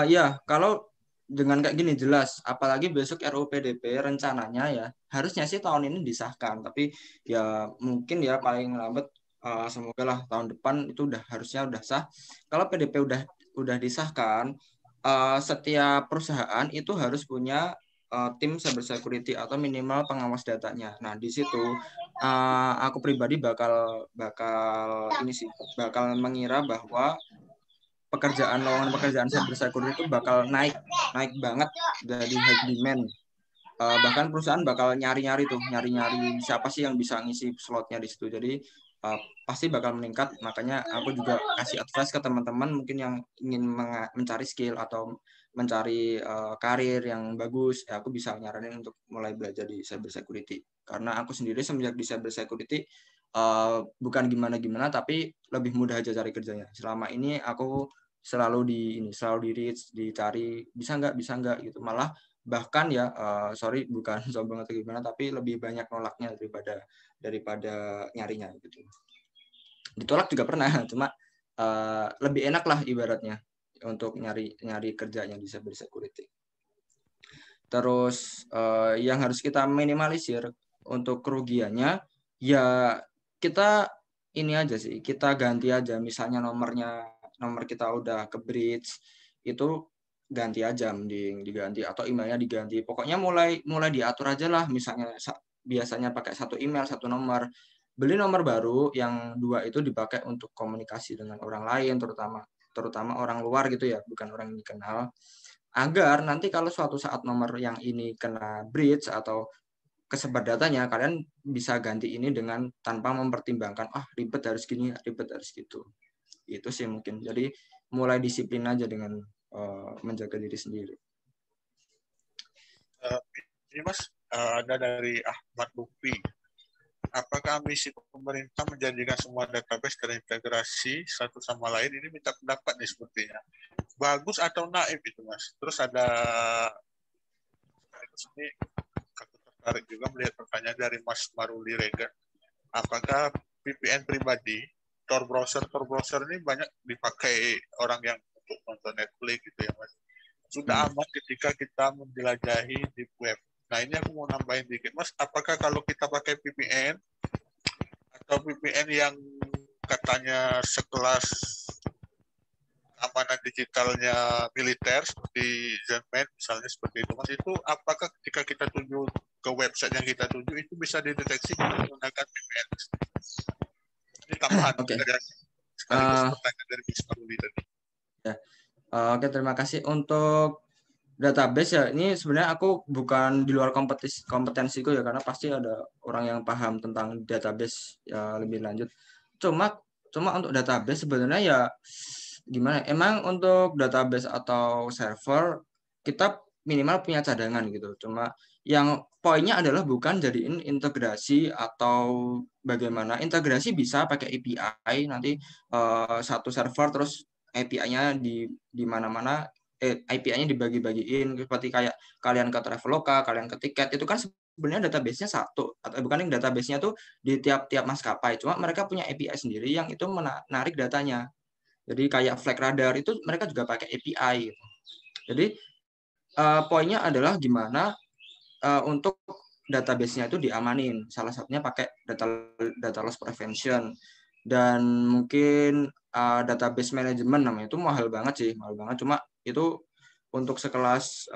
Ya, kalau dengan kayak gini jelas, apalagi besok RUU PDP rencananya ya harusnya sih tahun ini disahkan, tapi ya mungkin ya paling lambat semoga lah tahun depan itu harusnya udah sah. Kalau PDP udah disahkan, setiap perusahaan itu harus punya tim cyber security atau minimal pengawas datanya. Nah di situ aku pribadi bakal mengira bahwa lowongan pekerjaan cyber security itu bakal naik banget dari high demand. Bahkan perusahaan bakal nyari siapa sih yang bisa ngisi slotnya di situ. Jadi pasti bakal meningkat. Makanya aku juga kasih advice ke teman-teman mungkin yang ingin mencari skill atau mencari karir yang bagus. Ya aku bisa nyaranin untuk mulai belajar di cyber security. Karena aku sendiri semenjak di cyber security bukan gimana-gimana, tapi lebih mudah aja cari kerjanya. Selama ini aku selalu di reach, dicari bisa nggak gitu. Malah bahkan ya sorry bukan sombong atau gimana, tapi lebih banyak nolaknya daripada nyarinya gitu. Ditolak juga pernah, cuma lebih enak lah ibaratnya untuk nyari kerjanya di cyber security. Terus yang harus kita minimalisir untuk kerugiannya ya kita ini aja sih, kita ganti aja misalnya nomor kita udah ke breach itu ganti aja, mending diganti atau emailnya diganti. Pokoknya mulai diatur aja lah, misalnya biasanya pakai satu email satu nomor, beli nomor baru yang 2 itu dipakai untuk komunikasi dengan orang lain, terutama orang luar gitu ya, bukan orang yang dikenal, agar nanti kalau suatu saat nomor yang ini kena breach atau kesebar datanya, kalian bisa ganti ini dengan tanpa mempertimbangkan ribet harus gini, ribet harus gitu. Itu sih mungkin. Jadi mulai disiplin aja dengan menjaga diri sendiri. Ini Mas, ada dari Ahmad Lutfi. Apakah ambisi pemerintah menjadikan semua database terintegrasi satu sama lain? Ini minta pendapat nih sepertinya. Bagus atau naif itu Mas? Terus ada ini tertarik juga melihat pertanyaan dari Mas Maruli Regan. Apakah VPN pribadi, Tor browser ini banyak dipakai orang yang untuk nonton Netflix gitu ya Mas. Sudah aman ketika kita menjelajahi di web. Nah ini aku mau nambahin dikit Mas, apakah kalau kita pakai VPN atau VPN yang katanya sekelas keamanan digitalnya militer seperti Zenman misalnya seperti itu Mas, itu apakah ketika kita tuju ke website yang kita tuju itu bisa dideteksi menggunakan VPN? Ini tambahan sekaligus pertanyaan dari Mas Maruli tadi. Ya. Oke, terima kasih. Untuk database ya, ini sebenarnya aku bukan di luar kompetensiku ya, karena pasti ada orang yang paham tentang database ya lebih lanjut. Cuma untuk database sebenarnya ya gimana? Emang untuk database atau server kita minimal punya cadangan gitu. Cuma yang poinnya adalah bukan jadiin integrasi atau bagaimana. Integrasi bisa pakai API, nanti satu server terus API-nya di mana-mana, API-nya dibagi-bagiin seperti kayak kalian ke Traveloka, kalian ke tiket, itu kan sebenarnya database-nya satu, atau bukan yang database-nya tuh di tiap maskapai, cuma mereka punya API sendiri yang itu menarik datanya. Jadi kayak flag radar itu mereka juga pakai API gitu. Jadi poinnya adalah gimana untuk database-nya itu diamanin. Salah satunya pakai data loss prevention, dan mungkin database management namanya. Itu mahal banget sih, mahal banget. Cuma itu untuk sekelas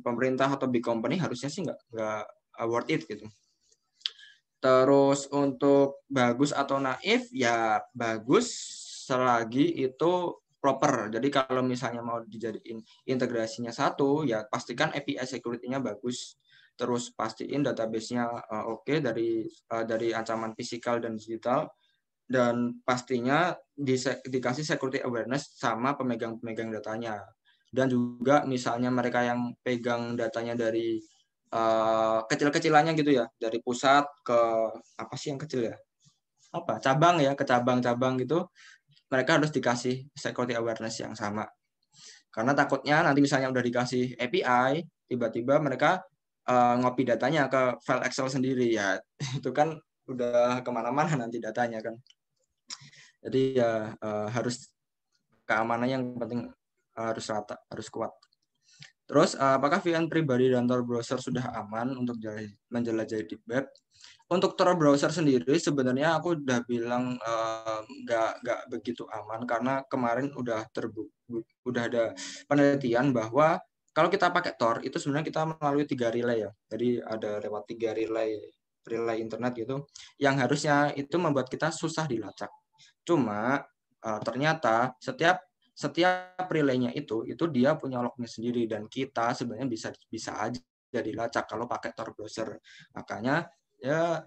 pemerintah atau big company harusnya sih nggak worth it gitu. Terus untuk bagus atau naif, ya bagus selagi itu proper. Jadi kalau misalnya mau dijadiin integrasinya satu, ya pastikan API security-nya bagus. Terus pastiin database-nya oke dari ancaman fisikal dan digital. Dan pastinya dikasih security awareness sama pemegang-pemegang datanya. Dan juga misalnya mereka yang pegang datanya dari kecil-kecilannya gitu ya, dari pusat ke apa sih yang kecil ya, apa cabang ya, ke cabang-cabang gitu, mereka harus dikasih security awareness yang sama. Karena takutnya nanti misalnya udah dikasih API, tiba-tiba mereka ngopi datanya ke file Excel sendiri ya, itu kan udah kemana-mana nanti datanya kan. Jadi ya harus keamanannya yang penting harus rata, harus kuat. Terus, apakah VPN pribadi dan Tor browser sudah aman untuk menjelajahi deep web? Untuk Tor browser sendiri sebenarnya aku udah bilang nggak begitu aman, karena kemarin udah ada penelitian bahwa kalau kita pakai Tor itu sebenarnya kita melalui 3 relay ya. Jadi ada lewat 3 relay internet gitu, yang harusnya itu membuat kita susah dilacak. Cuma ternyata setiap relaynya itu dia punya lognya sendiri, dan kita sebenarnya bisa aja dilacak kalau pakai Tor browser. Makanya ya,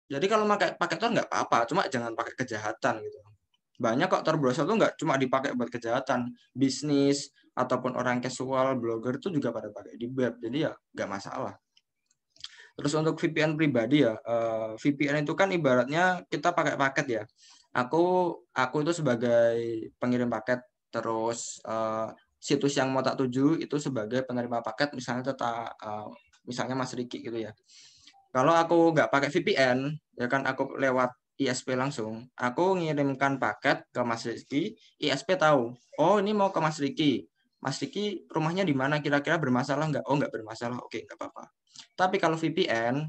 jadi kalau pakai Tor nggak apa-apa, cuma jangan pakai kejahatan gitu. Banyak kok Tor browser tuh nggak cuma dipakai buat kejahatan, bisnis ataupun orang casual, blogger itu juga pada pakai di web, jadi ya nggak masalah. Terus untuk VPN pribadi ya, VPN itu kan ibaratnya kita pakai paket ya. Aku itu sebagai pengirim paket, terus situs yang mau tak tuju itu sebagai penerima paket, misalnya Mas Riki gitu ya. Kalau aku nggak pakai VPN, ya kan aku lewat ISP langsung, aku ngirimkan paket ke Mas Riki, ISP tahu, oh ini mau ke Mas Riki rumahnya di mana, kira-kira bermasalah nggak? Oh nggak bermasalah, oke nggak apa-apa. Tapi kalau VPN,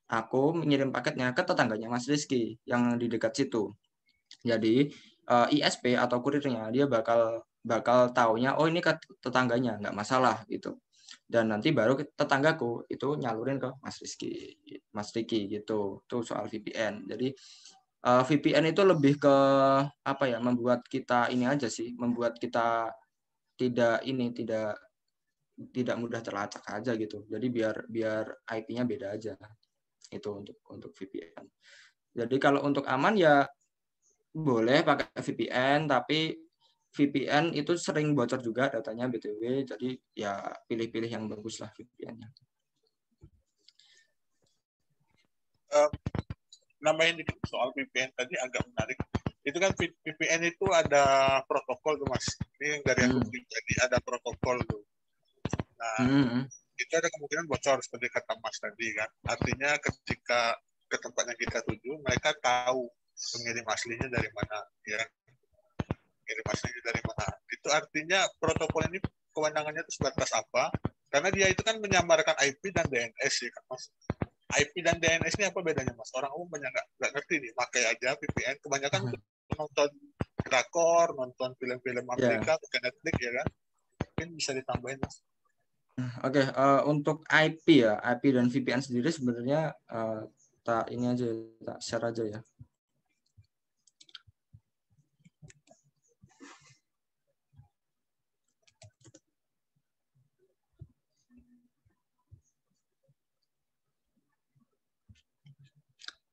aku mengirim paketnya ke tetangganya Mas Rizky yang di dekat situ. Jadi ISP atau kurirnya dia bakal taunya, oh ini ke tetangganya, nggak masalah gitu. Dan nanti baru tetanggaku itu nyalurin ke Mas Rizky gitu. Itu soal VPN. Jadi VPN itu lebih ke apa ya? Membuat kita ini aja sih, membuat kita tidak mudah terlacak aja gitu. Jadi biar IP-nya beda aja. Itu untuk VPN. Jadi kalau untuk aman ya boleh pakai VPN, tapi VPN itu sering bocor juga datanya BTW, jadi ya pilih-pilih yang bagus lah VPN-nya. Nambahin dikit soal VPN tadi agak menarik. Itu kan VPN itu ada protokol tuh Mas. Ini dari aku pribadi ada protokol tuh. Nah, itu ada kemungkinan bocor seperti kata Mas tadi kan. Artinya ketika ke tempatnya kita tuju, mereka tahu pengirim aslinya dari mana, ya. Pengirim aslinya dari mana. Itu artinya protokol ini kewenangannya itu sebatas apa? Karena dia itu kan menyamarkan IP dan DNS ya kan Mas. IP dan DNS ini apa bedanya Mas? Orang umum banyak nggak ngerti nih. Pakai aja VPN. Kebanyakan nonton drakor, nonton film-film Amerika, pakai Netflix ya kan. Mungkin bisa ditambahin Mas. Oke, untuk IP ya, IP dan VPN sendiri sebenarnya tak share aja ya.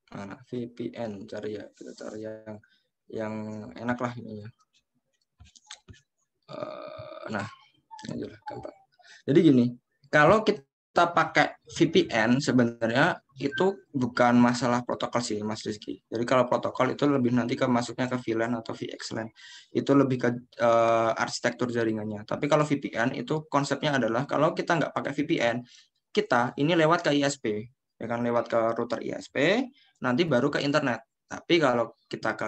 Nah, VPN kita cari yang enak lah ini ya. Nah, ini aja lah gampang. Jadi gini, kalau kita pakai VPN sebenarnya itu bukan masalah protokol sih Mas Rizky. Jadi kalau protokol itu lebih nanti masuknya ke VLAN atau VXLAN. Itu lebih ke arsitektur jaringannya. Tapi kalau VPN itu konsepnya adalah kalau kita nggak pakai VPN, kita ini lewat ke ISP. Ya kan, lewat ke router ISP, nanti baru ke internet. Tapi kalau kita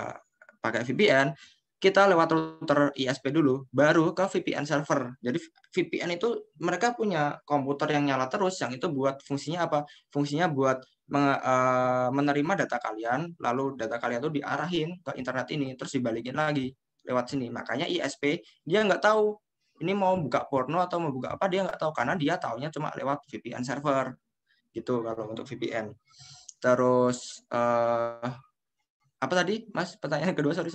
pakai VPN, kita lewat router ISP dulu, baru ke VPN server. Jadi VPN itu mereka punya komputer yang nyala terus, yang itu buat fungsinya apa? Fungsinya buat menerima data kalian, lalu data kalian itu diarahin ke internet ini, terus dibalikin lagi lewat sini. Makanya ISP dia nggak tahu ini mau buka porno atau mau buka apa, dia nggak tahu karena dia taunya cuma lewat VPN server gitu kalau untuk VPN. Terus apa tadi, Mas? Pertanyaan kedua, sorry.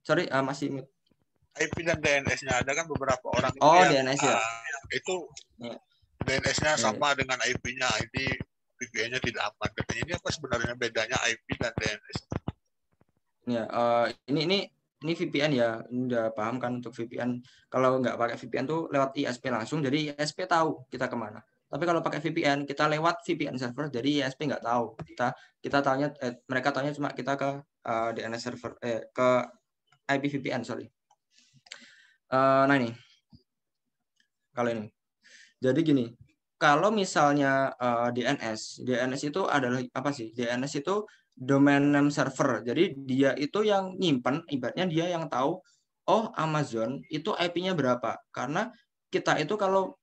Sorry, masih mute. IP dan DNS-nya ada kan beberapa orang itu Oh, yang DNS ya. itu Ya. DNS-nya Ya. sama dengan IP-nya. Ini VPN-nya tidak aman katanya. Ini apa sebenarnya bedanya IP dan DNS? Ya, ini VPN ya, ini udah paham kan untuk VPN. Kalau nggak pakai VPN tuh lewat ISP langsung, jadi ISP tahu kita kemana. Tapi kalau pakai VPN, kita lewat VPN server, jadi ISP nggak tahu. Kita tahunya, mereka tahunya cuma kita ke DNS server, ke IP VPN, sorry. Nah ini, kalau ini. Jadi gini, kalau misalnya DNS itu adalah apa sih? DNS itu domain name server. Jadi dia itu yang nyimpen, ibaratnya dia yang tahu, oh Amazon itu IP-nya berapa. Karena kita itu kalau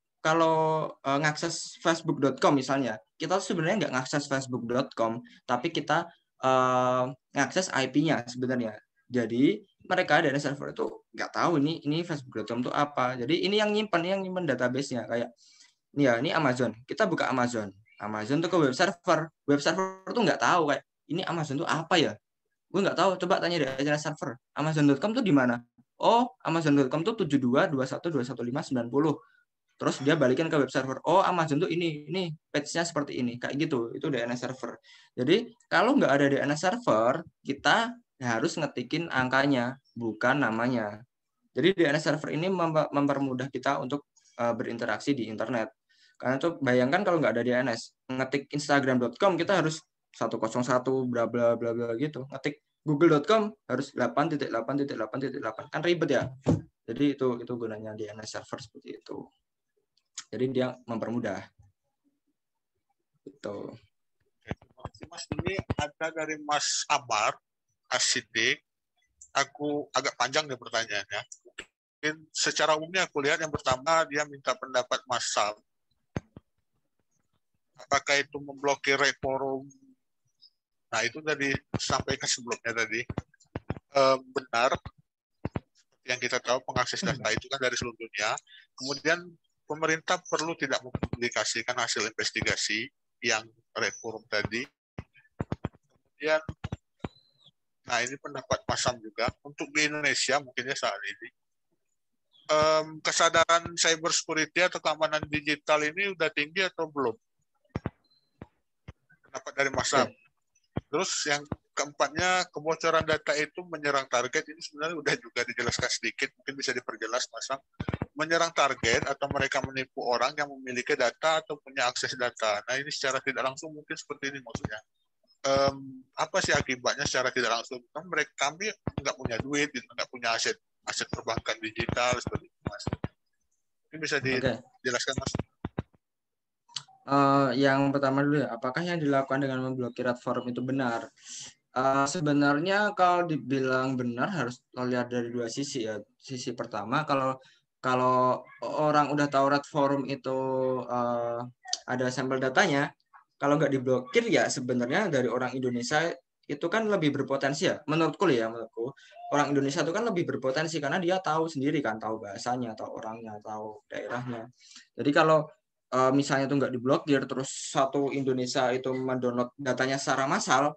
ngakses facebook.com misalnya, kita sebenarnya nggak ngakses facebook.com, tapi kita ngakses IP-nya sebenarnya. Jadi mereka dari server itu nggak tahu ini facebook.com itu apa. Jadi ini yang nyimpen database-nya kayak ini Amazon. Kita buka Amazon tuh ke web server tuh nggak tahu kayak ini Amazon tuh apa ya, gue nggak tahu, coba tanya dari server Amazon.com tuh di mana. Oh, Amazon.com tuh 7221215990. Terus dia balikin ke web server, oh Amazon tuh ini page-nya seperti ini, kayak gitu. Itu DNS server. Jadi kalau nggak ada DNS server, kita harus ngetikin angkanya, bukan namanya. Jadi DNS server ini mempermudah kita untuk berinteraksi di internet. Karena tuh bayangkan kalau nggak ada DNS, ngetik instagram.com kita harus 101 bla bla bla bla gitu. Ngetik google.com harus 8.8.8.8, kan ribet ya. Jadi itu gunanya DNS server seperti itu. Jadi dia mempermudah. Gitu. Terima kasih Mas. Ini ada dari Mas Amar Asidik. Aku agak panjang nih pertanyaannya. Mungkin secara umumnya aku lihat yang pertama dia minta pendapat Mas Sam. Apakah itu memblokir forum? Nah itu tadi disampaikan sebelumnya tadi. Benar. Yang kita tahu pengakses data itu kan dari seluruh dunia. Kemudian pemerintah perlu tidak mempublikasikan hasil investigasi yang red forum tadi. Kemudian, nah ini pendapat Mas Sam juga, untuk di Indonesia mungkinnya saat ini, kesadaran cyber security atau keamanan digital ini udah tinggi atau belum? Pendapat dari Mas Sam. Terus yang keempatnya, kebocoran data itu menyerang target, ini sebenarnya udah juga dijelaskan sedikit, mungkin bisa diperjelas Mas Sam. Menyerang target atau mereka menipu orang yang memiliki data atau punya akses data. Nah ini secara tidak langsung mungkin seperti ini maksudnya. Apa sih akibatnya secara tidak langsung? Kan kami nggak punya duit, nggak punya aset perbankan digital seperti itu Mas. Ini bisa dijelaskan Mas? Yang pertama dulu ya, apakah yang dilakukan dengan memblokir red forum itu benar? Sebenarnya kalau dibilang benar harus lihat dari dua sisi ya. Sisi pertama, kalau orang udah tahu red forum itu ada sampel datanya, kalau nggak diblokir ya sebenarnya dari orang Indonesia itu kan lebih berpotensi ya. Menurutku orang Indonesia itu kan lebih berpotensi karena dia tahu sendiri kan, tahu bahasanya, tahu orangnya, tahu daerahnya. Jadi kalau misalnya itu nggak diblokir, terus satu Indonesia itu mendownload datanya secara massal,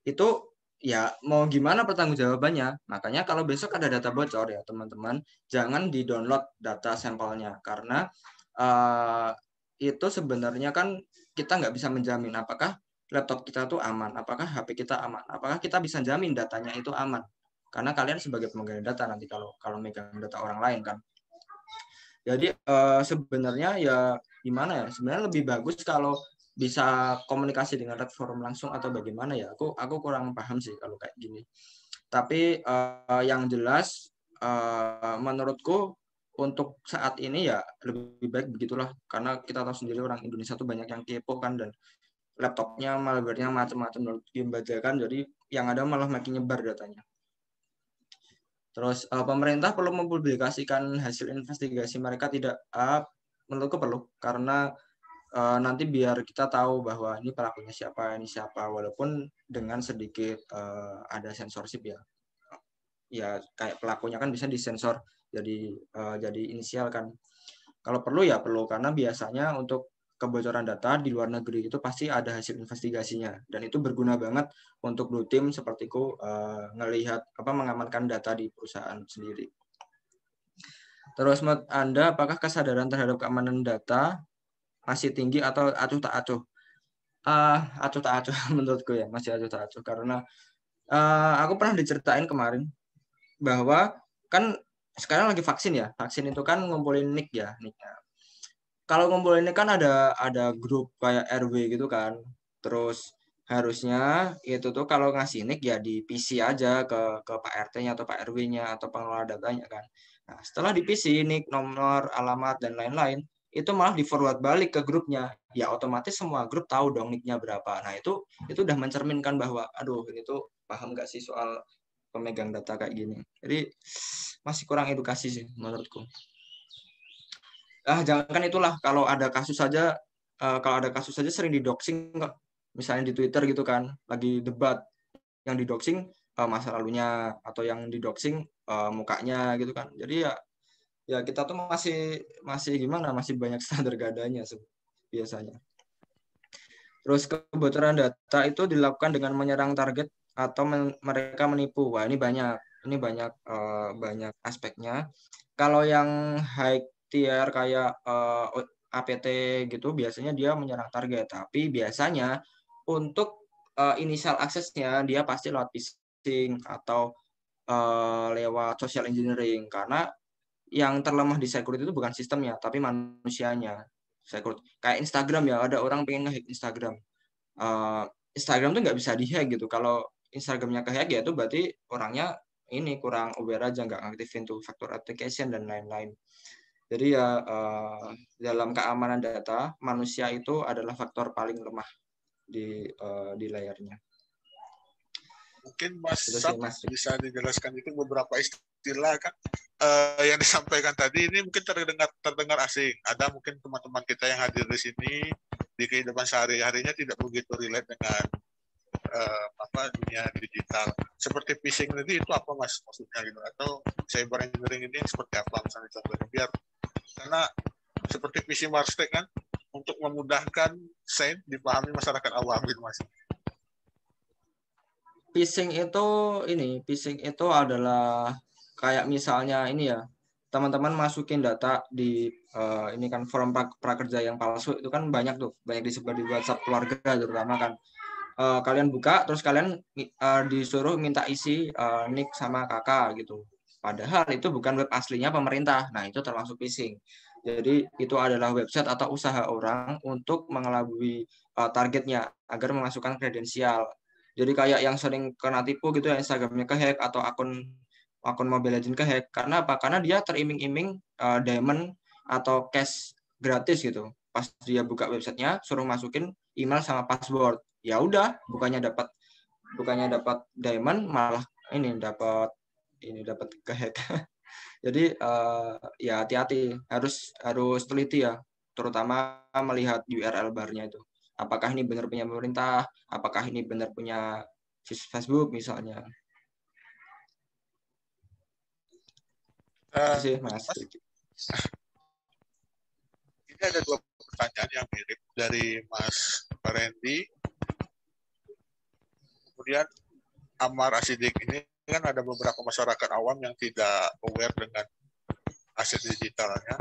itu ya mau gimana pertanggungjawabannya. Makanya kalau besok ada data bocor ya teman-teman, jangan di-download data sampelnya karena itu sebenarnya kan kita nggak bisa menjamin apakah laptop kita tuh aman, apakah HP kita aman, apakah kita bisa jamin datanya itu aman. Karena kalian sebagai pemegang data nanti kalau megang data orang lain kan. Jadi sebenarnya ya gimana ya? Sebenarnya lebih bagus kalau bisa komunikasi dengan red forum langsung atau bagaimana ya? Aku kurang paham sih kalau kayak gini. Tapi yang jelas menurutku untuk saat ini ya lebih baik begitulah, karena kita tahu sendiri orang Indonesia tuh banyak yang kepo kan, dan laptopnya malware-nya macam-macam dibajakan, jadi yang ada malah makin nyebar datanya. Terus pemerintah perlu mempublikasikan hasil investigasi mereka tidak, menurutku perlu, karena nanti biar kita tahu bahwa ini pelakunya siapa, ini siapa, walaupun dengan sedikit ada sensorship ya. Ya kayak pelakunya kan bisa disensor jadi inisial kan. Kalau perlu ya perlu, karena biasanya untuk kebocoran data di luar negeri itu pasti ada hasil investigasinya, dan itu berguna banget untuk blue team sepertiku ngelihat mengamankan data di perusahaan sendiri. Terus menurut Anda, apakah kesadaran terhadap keamanan data masih tinggi atau acuh tak acuh? Acuh tak acuh menurutku ya, masih acuh tak acuh, karena aku pernah diceritain kemarin bahwa kan sekarang lagi vaksin ya, vaksin itu kan ngumpulin nick ya, nicknya. Kalau ngumpulin nick kan ada grup kayak RW gitu kan, terus harusnya itu tuh kalau ngasih nick ya di PC aja ke Pak RT-nya atau Pak RW-nya atau pengelola datanya kan. Nah, setelah di PC nick, nomor, alamat dan lain-lain, itu malah di forward balik ke grupnya. Ya otomatis semua grup tahu dong nicknya berapa. Nah, itu udah mencerminkan bahwa aduh ini tuh paham nggak sih soal pemegang data kayak gini. Jadi masih kurang edukasi sih menurutku. Jangankan itulah, kalau ada kasus saja sering didoxing kok. Misalnya di Twitter gitu kan, lagi debat, yang didoxing masa lalunya, atau yang didoxing mukanya gitu kan. Jadi ya kita tuh masih gimana, masih banyak standar gadanya biasanya. Terus kebocoran data itu dilakukan dengan menyerang target atau mereka menipu. Wah, ini banyak aspeknya. Kalau yang high tier kayak APT gitu, biasanya dia menyerang target, tapi biasanya untuk initial aksesnya dia pasti lewat phishing atau lewat social engineering, karena yang terlemah di security itu bukan sistemnya tapi manusianya. Kayak Instagram ya, ada orang pengen nge-hack Instagram. Instagram tuh nggak bisa di-hack gitu. Kalau Instagramnya ke-hack ya itu berarti orangnya ini kurang aware aja, nggak ngaktifin tuh factor authentication dan lain-lain. Jadi ya dalam keamanan data, manusia itu adalah faktor paling lemah di layarnya. Mungkin Mas Sam bisa dijelaskan itu beberapa istilah kan yang disampaikan tadi ini mungkin terdengar asing. Ada mungkin teman-teman kita yang hadir di sini di kehidupan sehari-harinya tidak begitu relate dengan dunia digital. Seperti phishing tadi itu apa Mas maksudnya gitu, atau cyber engineering ini seperti apa misalnya contohnya, biar karena seperti phishing warstake kan untuk memudahkan dipahami masyarakat awam gitu Mas. Phishing itu adalah kayak misalnya ini ya, teman-teman masukin data di ini kan forum prakerja yang palsu itu kan banyak disebar di WhatsApp keluarga terutama kan. Kalian buka terus kalian disuruh minta isi nick sama kakak gitu. Padahal itu bukan web aslinya pemerintah. Nah, itu termasuk phishing. Jadi itu adalah website atau usaha orang untuk mengelabui targetnya agar memasukkan kredensial. Jadi kayak yang sering kena tipu gitu ya, Instagramnya kehack atau akun Mobile Legends kehack. Karena apa? Karena dia teriming-iming diamond atau cash gratis gitu. Pas dia buka websitenya, suruh masukin email sama password. Ya udah, bukannya dapat diamond, malah dapat kehack. Jadi ya hati-hati, harus teliti ya, terutama melihat URL barnya itu. Apakah ini benar punya pemerintah? Apakah ini benar punya Facebook misalnya? Sih, Mas. Ini ada 2 pertanyaan yang mirip dari Mas Randy. Kemudian Ammar Asidik, ini kan ada beberapa masyarakat awam yang tidak aware dengan aset digitalnya.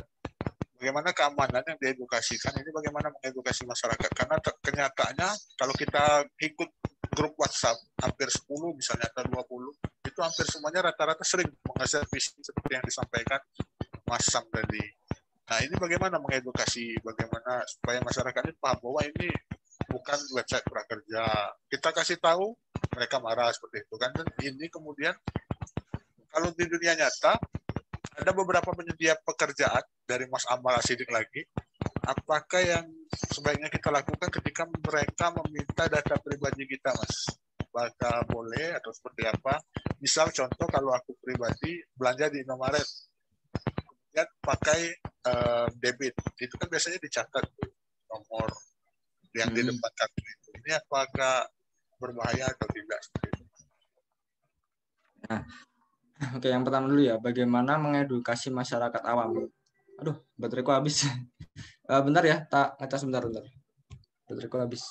Bagaimana keamanan yang diedukasikan ini, bagaimana mengedukasi masyarakat, karena kenyataannya kalau kita ikut grup WhatsApp hampir 10 misalnya atau 20 itu hampir semuanya rata-rata sering menghasilkan phishing seperti yang disampaikan Mas Sam tadi. Nah, ini bagaimana mengedukasi, bagaimana supaya masyarakat ini paham bahwa ini bukan website prakerja. Kita kasih tahu, mereka marah seperti itu kan. Dan ini kemudian kalau di dunia nyata ada beberapa penyedia pekerjaan dari Mas Ammar Asidik lagi, apakah yang sebaiknya kita lakukan ketika mereka meminta data pribadi kita, Mas. Apakah boleh atau seperti apa? Misal contoh kalau aku pribadi belanja di Indomaret, kemudian pakai debit, itu kan biasanya dicatat nomor yang di depan kartu itu. Ini apakah berbahaya atau tidak? Nah, oke, yang pertama dulu ya, bagaimana mengedukasi masyarakat awam. Aduh, bateraiku habis. Bentar ya, tak ngecas bentar. Bateraiku habis.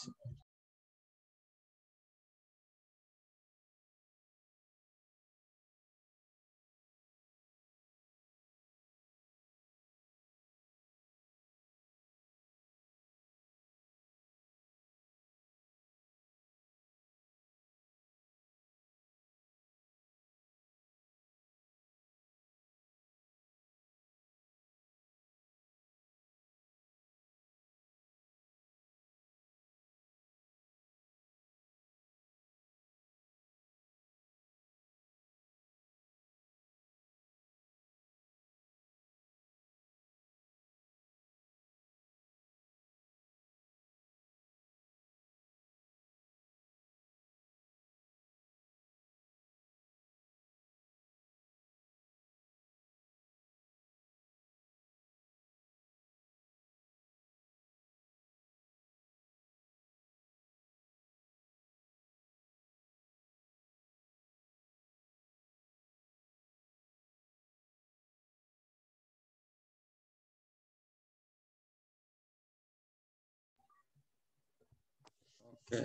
Oke,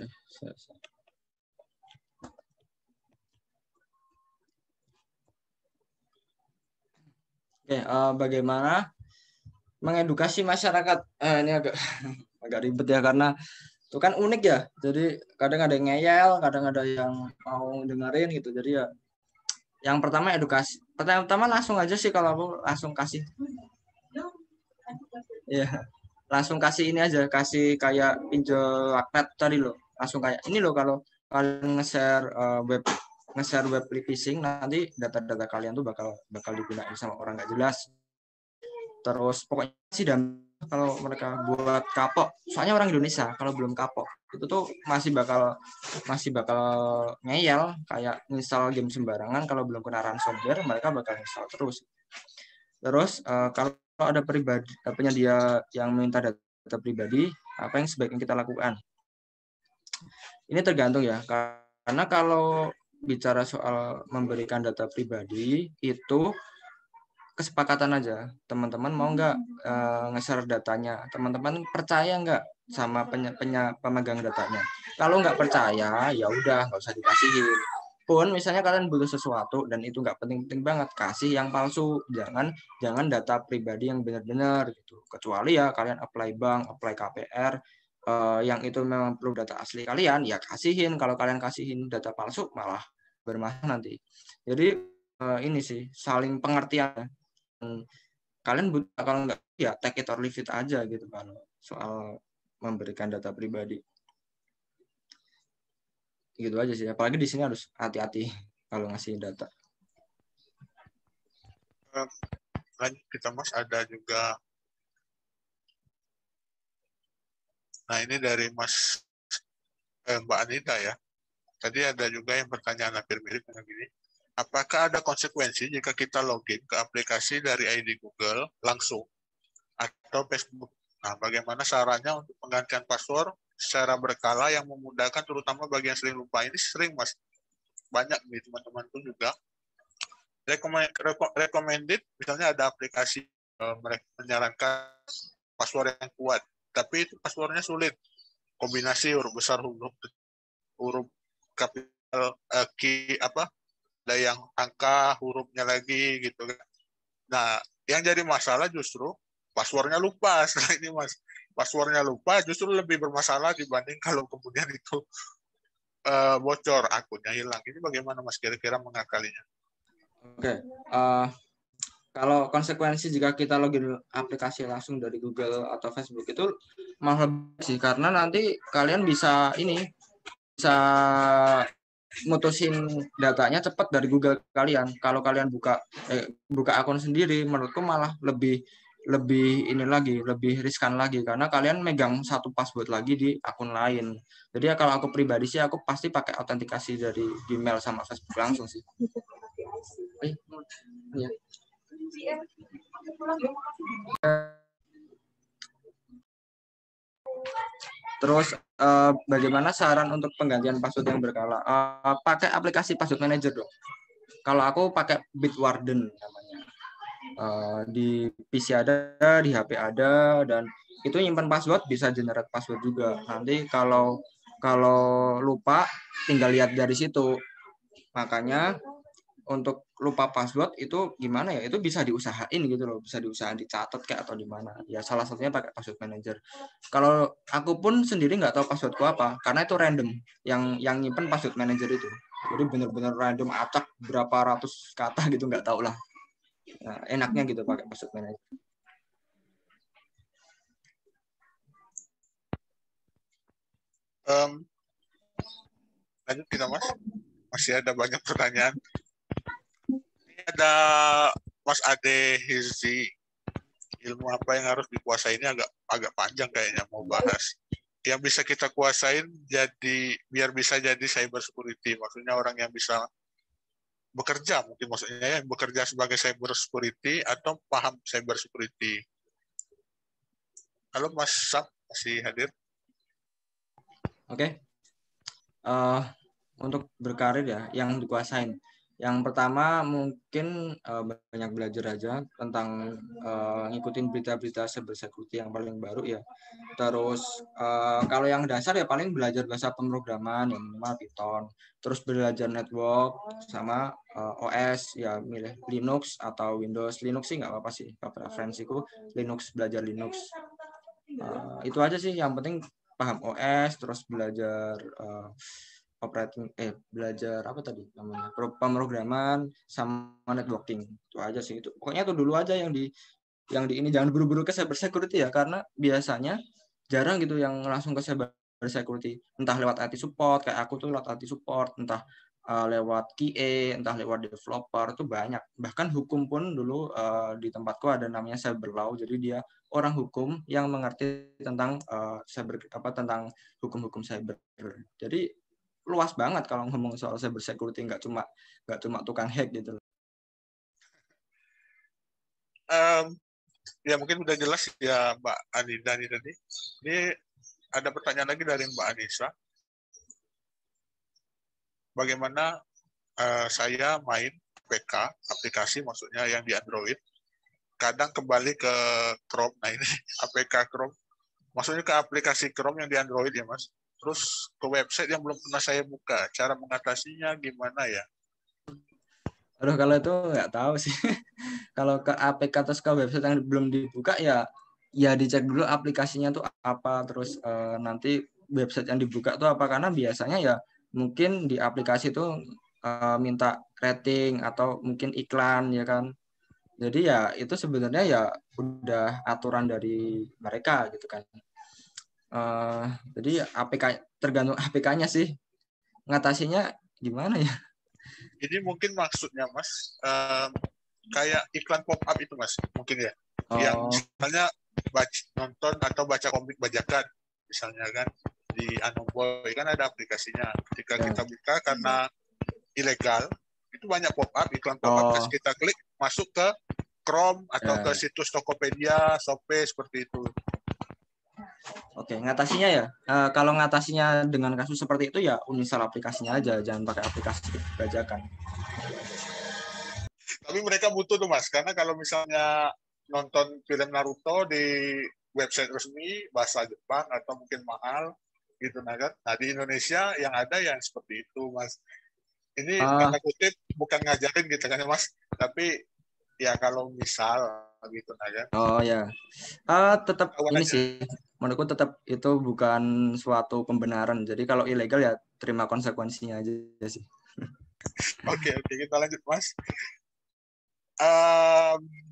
bagaimana mengedukasi masyarakat? Ini agak agak ribet ya, karena itu kan unik ya. Jadi kadang ada yang ngeyel, kadang ada yang mau dengerin gitu. Jadi ya, yang pertama edukasi. Pertama langsung aja sih, kalau aku langsung kasih. Ya, langsung kasih ini aja, kasih kayak pinjol Wattpad tadi loh. Langsung kayak ini loh, kalau kalian nge-share web phishing, nanti data-data kalian tuh bakal digunakan sama orang nggak jelas. Terus pokoknya sih, dan kalau mereka buat kapok, soalnya orang Indonesia kalau belum kapok itu tuh masih bakal ngeyel, kayak install game sembarangan. Kalau belum kena ransomware, mereka bakal install terus. Terus kalau ada penyedia yang minta data pribadi, apa yang sebaiknya kita lakukan? Ini tergantung ya, karena kalau bicara soal memberikan data pribadi itu kesepakatan aja. Teman-teman mau nggak nge-share datanya? Teman-teman percaya nggak sama pemegang datanya? Kalau nggak percaya, ya udah nggak usah dikasihin. Pun misalnya kalian butuh sesuatu dan itu nggak penting-penting banget, kasih yang palsu. Jangan data pribadi yang benar-benar gitu. Kecuali ya kalian apply bank, apply KPR, yang itu memang perlu data asli kalian, ya kasihin. Kalau kalian kasihin data palsu, malah bermasalah nanti. Jadi ini sih, saling pengertian. Kalian butuh, kalau nggak ya take it or leave it aja gitu kalau soal memberikan data pribadi. Gitu aja sih. Apalagi di sini harus hati-hati kalau ngasih data. Lanjut kita, Mas, ada juga. Nah, ini dari Mbak Anita ya. Tadi ada juga yang pertanyaan hampir mirip dengan gini. Apakah ada konsekuensi jika kita login ke aplikasi dari ID Google langsung atau Facebook? Nah, bagaimana caranya untuk penggantian password secara berkala yang memudahkan, terutama bagi yang sering lupa? Ini sering, Mas. Banyak nih teman-temanku juga. Recommended, misalnya ada aplikasi mereka menyarankan password yang kuat, tapi itu passwordnya sulit. Kombinasi huruf besar, huruf kapital, key apa? Ada yang angka, hurufnya lagi gitu kan. Nah, yang jadi masalah justru passwordnya lupa. Setelah ini, Mas, passwordnya lupa justru lebih bermasalah dibanding kalau kemudian itu bocor, akunnya hilang. Ini bagaimana, Mas, kira-kira mengakalinya? Oke, kalau konsekuensi jika kita login aplikasi langsung dari Google atau Facebook itu malah lebih sih, karena nanti kalian bisa mutusin datanya cepat dari Google kalian. Kalau kalian buka akun sendiri, menurutku malah lebih lebih ini lagi, lebih riskan lagi karena kalian megang satu password lagi di akun lain. Jadi ya kalau aku pribadi sih aku pasti pakai autentikasi dari Gmail sama Facebook langsung sih. Ya. Terus bagaimana saran untuk penggantian password yang berkala? Pakai aplikasi password manager dong. Kalau aku pakai Bitwarden namanya. Di PC ada, di HP ada, dan itu nyimpan password bisa generate password juga. Nanti kalau lupa tinggal lihat dari situ. Makanya untuk lupa password itu gimana ya? Itu bisa diusahain gitu loh, bisa diusahain dicatat kayak atau di mana. Ya salah satunya pakai password manager. Kalau aku pun sendiri nggak tahu passwordku apa, karena itu random. Yang nyimpen password manager itu. Jadi benar-benar random, acak berapa ratus kata gitu nggak tahu lah. Nah, enaknya gitu pakai password manager. Lanjut kita Mas. Masih ada banyak pertanyaan. Ini ada Mas Ade Hirzi. Ilmu apa yang harus dikuasai ini agak panjang kayaknya mau bahas. Yang bisa kita kuasain biar bisa jadi cyber security. Maksudnya orang yang bisa bekerja, mungkin maksudnya yang bekerja sebagai cyber security atau paham cyber security. Halo Mas Sam, masih hadir? Oke. Untuk berkarir ya, yang dikuasain. Yang pertama mungkin banyak belajar aja tentang ngikutin berita-berita cyber security yang paling baru ya. Terus kalau yang dasar ya paling belajar bahasa pemrograman yang minimal Python. Terus belajar network sama OS ya milih Linux atau Windows. Linux sih nggak apa-apa sih. Preferensiku Linux, belajar Linux. Itu aja sih yang penting paham OS, terus belajar belajar apa tadi namanya pemrograman sama networking. Itu aja sih, itu pokoknya itu dulu aja yang di ini, jangan buru-buru ke cyber security ya, karena biasanya jarang gitu yang langsung ke cyber security, entah lewat IT support kayak aku tuh lewat IT support, entah lewat QA, entah lewat developer, itu banyak. Bahkan hukum pun dulu di tempatku ada namanya cyber law, jadi dia orang hukum yang mengerti tentang tentang hukum-hukum cyber. Jadi luas banget kalau ngomong soal cyber security, nggak cuma tukang hack gitu. Ya mungkin udah jelas ya Mbak Anida nih tadi. Ini ada pertanyaan lagi dari Mbak Anissa. Bagaimana saya main APK, aplikasi maksudnya yang di Android, kadang kembali ke Chrome. Nah ini APK Chrome, maksudnya ke aplikasi Chrome yang di Android ya Mas. Terus ke website yang belum pernah saya buka. Cara mengatasinya gimana ya? Aduh, kalau itu nggak tahu sih. Kalau ke APK terus ke website yang belum dibuka ya dicek dulu aplikasinya tuh apa, terus nanti website yang dibuka tuh apa, karena biasanya ya mungkin di aplikasi tuh minta rating atau mungkin iklan ya kan. Jadi ya itu sebenarnya ya udah aturan dari mereka gitu kan. Jadi APK tergantung APK-nya sih. Ngatasinya gimana ya? Ini mungkin maksudnya Mas, kayak iklan pop-up itu Mas, mungkin ya. Yang misalnya nonton atau baca komik bajakan, misalnya kan, di Anoboy kan ada aplikasinya. Ketika kita buka karena ilegal, itu banyak pop-up, iklan pop-up, terus kita klik, masuk ke Chrome atau ke situs Tokopedia, Shopee, seperti itu. Oke, ngatasinya ya. Kalau ngatasinya dengan kasus seperti itu ya uninstall aplikasinya aja, jangan pakai aplikasi bajakan. Tapi mereka butuh tuh Mas, karena kalau misalnya nonton film Naruto di website resmi bahasa Jepang atau mungkin mahal gitu kan. Nah di Indonesia yang ada yang seperti itu Mas. Ini tanda kutip bukan ngajarin gitu kan Mas, tapi ya kalau misal gitu kan. Oh ya, tetap ini sih, menurutku tetap itu bukan suatu pembenaran. Jadi kalau ilegal ya terima konsekuensinya aja sih. Oke, kita lanjut Mas.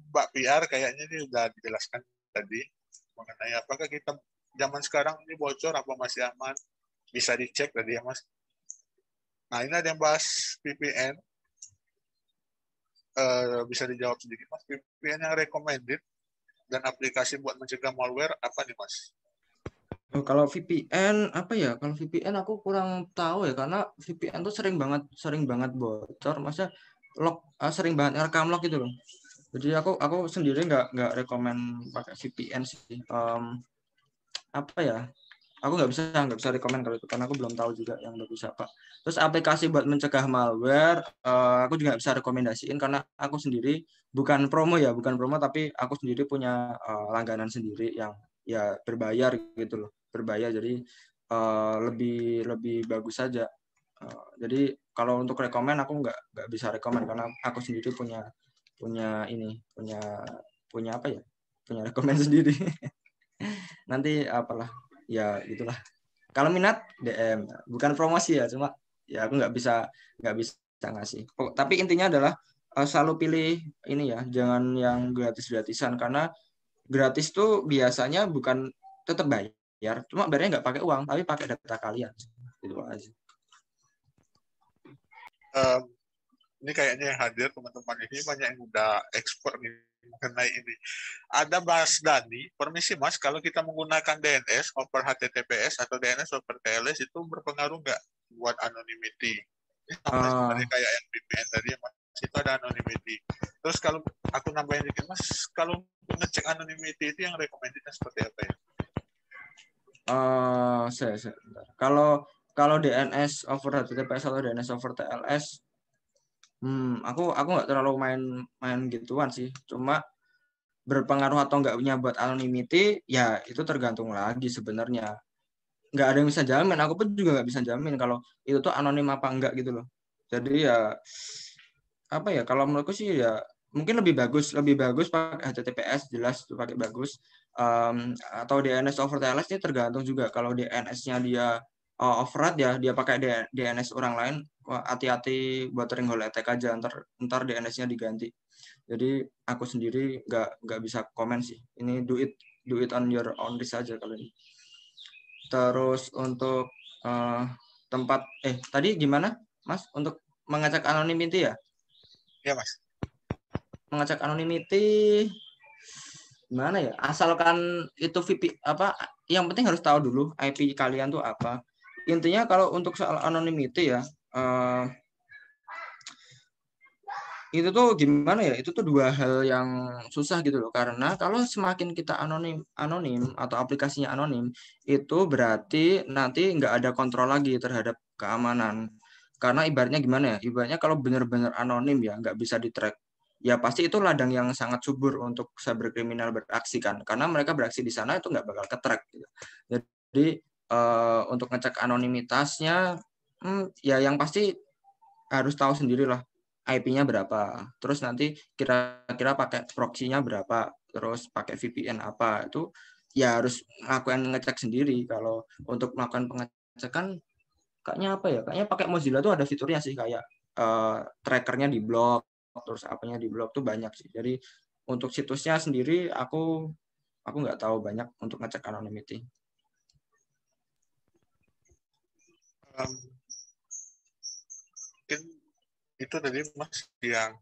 Mbak PR kayaknya ini udah dijelaskan tadi mengenai apakah kita zaman sekarang ini bocor apa masih aman, bisa dicek tadi ya Mas. Nah ini ada yang bahas VPN, bisa dijawab sedikit Mas. VPN yang recommended dan aplikasi buat mencegah malware apa nih Mas? Oh, kalau VPN apa ya? Kalau VPN aku kurang tahu ya karena VPN tuh sering banget bocor. Masa sering banget rekam log gitu loh. Jadi aku sendiri nggak rekomen pakai VPN sih. Apa ya? Aku nggak bisa rekomen kalau itu karena aku belum tahu juga yang bagus apa. Terus aplikasi buat mencegah malware, aku juga nggak bisa rekomendasiin karena aku sendiri bukan promo tapi aku sendiri punya langganan sendiri yang ya berbayar gitu loh, berbayar jadi lebih bagus saja. Jadi kalau untuk rekomen aku nggak bisa rekomen karena aku sendiri punya apa ya? Punya rekomen sendiri. Nanti apalah ya gitulah. Kalau minat DM, bukan promosi ya, cuma ya aku nggak bisa ngasih. Tapi intinya adalah selalu pilih ini ya, jangan yang gratis-gratisan karena gratis tuh biasanya bukan tetap bayar, cuma bayarnya nggak pakai uang, tapi pakai data kalian. Gitu aja. Ini kayaknya yang hadir teman-teman ini banyak yang udah expert nih mengenai ini. Ada Mas Dani, permisi Mas, kalau kita menggunakan DNS over HTTPS atau DNS over TLS itu berpengaruh nggak buat anonymity? Ini sama sebenarnya kayak yang VPN tadi, Mas, itu ada anonymity. Terus kalau aku nambahin dikit Mas, kalau ngecek anonymity itu yang recommendednya seperti apa ya? Kalau DNS over HTTPS atau DNS over TLS, aku nggak terlalu main gituan sih. Cuma berpengaruh atau enggaknya buat anonymity, ya itu tergantung lagi sebenarnya. Nggak ada yang bisa jamin. Aku pun juga nggak bisa jamin kalau itu tuh anonim apa enggak gitu loh. Jadi ya apa ya? Kalau menurutku sih ya mungkin lebih bagus pakai HTTPS jelas tuh pakai bagus. Atau DNS over TLS ini tergantung juga. Kalau DNS-nya dia override ya dia pakai DNS orang lain, hati-hati buat ring hole attack aja, ntar DNS-nya diganti. Jadi aku sendiri nggak bisa komen sih. Ini do it on your own risk aja kalau ini. Terus untuk tempat tadi gimana Mas untuk mengecek anonymity ya? Ya Mas. Mengecek anonymity gimana ya? Asalkan itu yang penting harus tahu dulu IP kalian tuh apa. Intinya kalau untuk soal anonymity ya, itu tuh gimana ya? Itu tuh dua hal yang susah gitu loh. Karena kalau semakin kita anonim atau aplikasinya anonim, itu berarti nanti nggak ada kontrol lagi terhadap keamanan. Karena ibaratnya gimana ya? Ibaratnya kalau benar-benar anonim ya, nggak bisa di-track. Ya pasti itu ladang yang sangat subur untuk cyberkriminal beraksi kan. Karena mereka beraksi di sana itu nggak bakal ke-track gitu. Jadi untuk ngecek anonimitasnya, ya yang pasti harus tahu sendirilah IP-nya berapa. Terus nanti kira-kira pakai proxy-nya berapa. Terus pakai VPN apa. Itu ya harus ngecek sendiri. Kalau untuk melakukan pengecekan kayaknya apa ya? Kayaknya pakai Mozilla tuh ada fiturnya sih kayak trackernya di blok, terus apanya di blok tuh banyak sih. Jadi untuk situsnya sendiri aku nggak tahu banyak untuk ngecek anonymity. Mungkin itu tadi Mas yang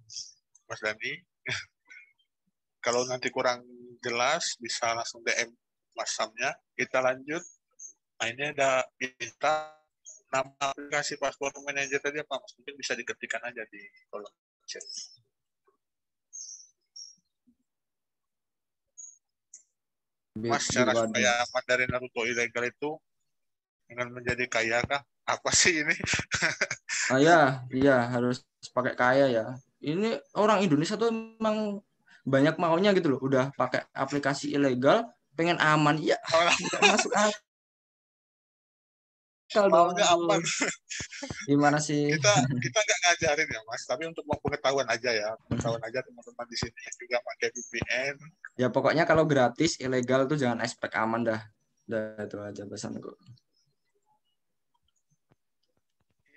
Mas Dani. Kalau nanti kurang jelas bisa langsung DM Mas Samnya. Kita lanjut. Nah ini ada kita nama aplikasi Password Manager tadi apa Mas? Mungkin bisa diketikkan aja di kolom chat. Mas, cara supaya aman dari Naruto ilegal itu dengan menjadi kaya kah? Apa sih ini? Iya harus pakai kaya ya. Ini orang Indonesia tuh emang banyak maunya gitu loh. Udah pakai aplikasi ilegal, pengen aman ya. Nggak masuk akal maunya aman. Gimana sih? Kita nggak ngajarin ya Mas, tapi untuk pengetahuan aja ya. Pengetahuan aja teman-teman di sini yang juga pakai VPN. Ya pokoknya kalau gratis ilegal tuh jangan expect aman dah. Itu aja pesanku.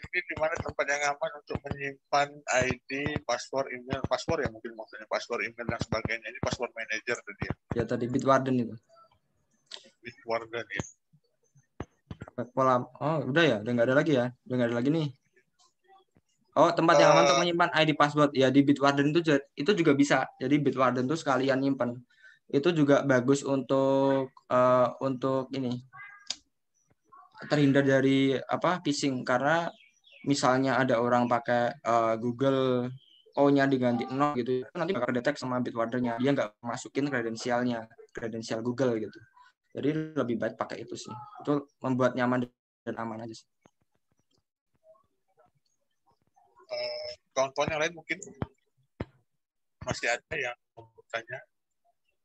Ini di mana tempat yang aman untuk menyimpan ID, password, email, password ya mungkin maksudnya password, email dan sebagainya. Ini password manager tadi ya. Ya tadi Bitwarden itu. Bitwarden ya. Udah ya, udah nggak ada lagi ya, udah nggak ada lagi nih. Oh, tempat yang aman untuk menyimpan ID password ya di Bitwarden itu juga bisa. Jadi Bitwarden tuh sekalian nyimpan. itu juga bagus untuk ini terhindar dari phishing, karena misalnya ada orang pakai Google O-nya diganti 0 gitu, nanti bakal detek sama Bitwarden-nya, dia nggak masukin kredensial Google gitu. Jadi lebih baik pakai itu sih. Itu membuat nyaman dan aman aja sih. Kawan-kawan yang lain mungkin masih ada yang mau bertanya.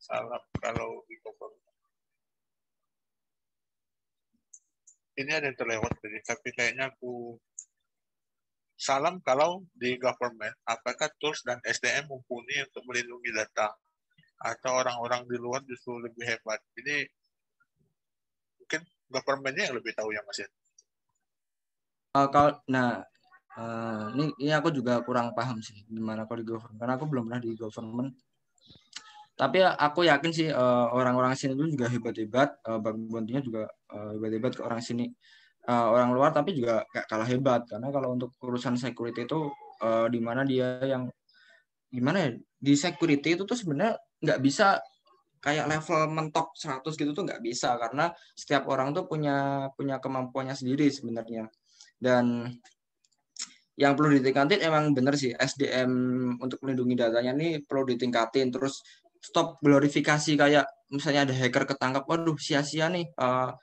Salam kalau di cover. Ini ada yang terlewat tadi, tapi kayaknya aku salam kalau di government, apakah tools dan SDM mumpuni untuk melindungi data atau orang-orang di luar justru lebih hebat? Ini mungkin government-nya yang lebih tahu ya Mas ya. Ini aku juga kurang paham sih gimana kalau di government, karena aku belum pernah di government. Tapi aku yakin sih orang-orang sini itu juga hebat-hebat, Bang Bontinya juga hebat-hebat ke orang sini, orang luar, tapi juga gak kalah hebat. Karena kalau untuk urusan security itu di mana dia yang gimana ya, di security itu tuh sebenarnya nggak bisa kayak level mentok 100 gitu tuh nggak bisa, karena setiap orang tuh punya kemampuannya sendiri sebenarnya. Dan yang perlu ditingkatin emang bener sih, SDM untuk melindungi datanya ini perlu ditingkatin. Terus stop glorifikasi, kayak misalnya ada hacker ketangkap, waduh sia-sia nih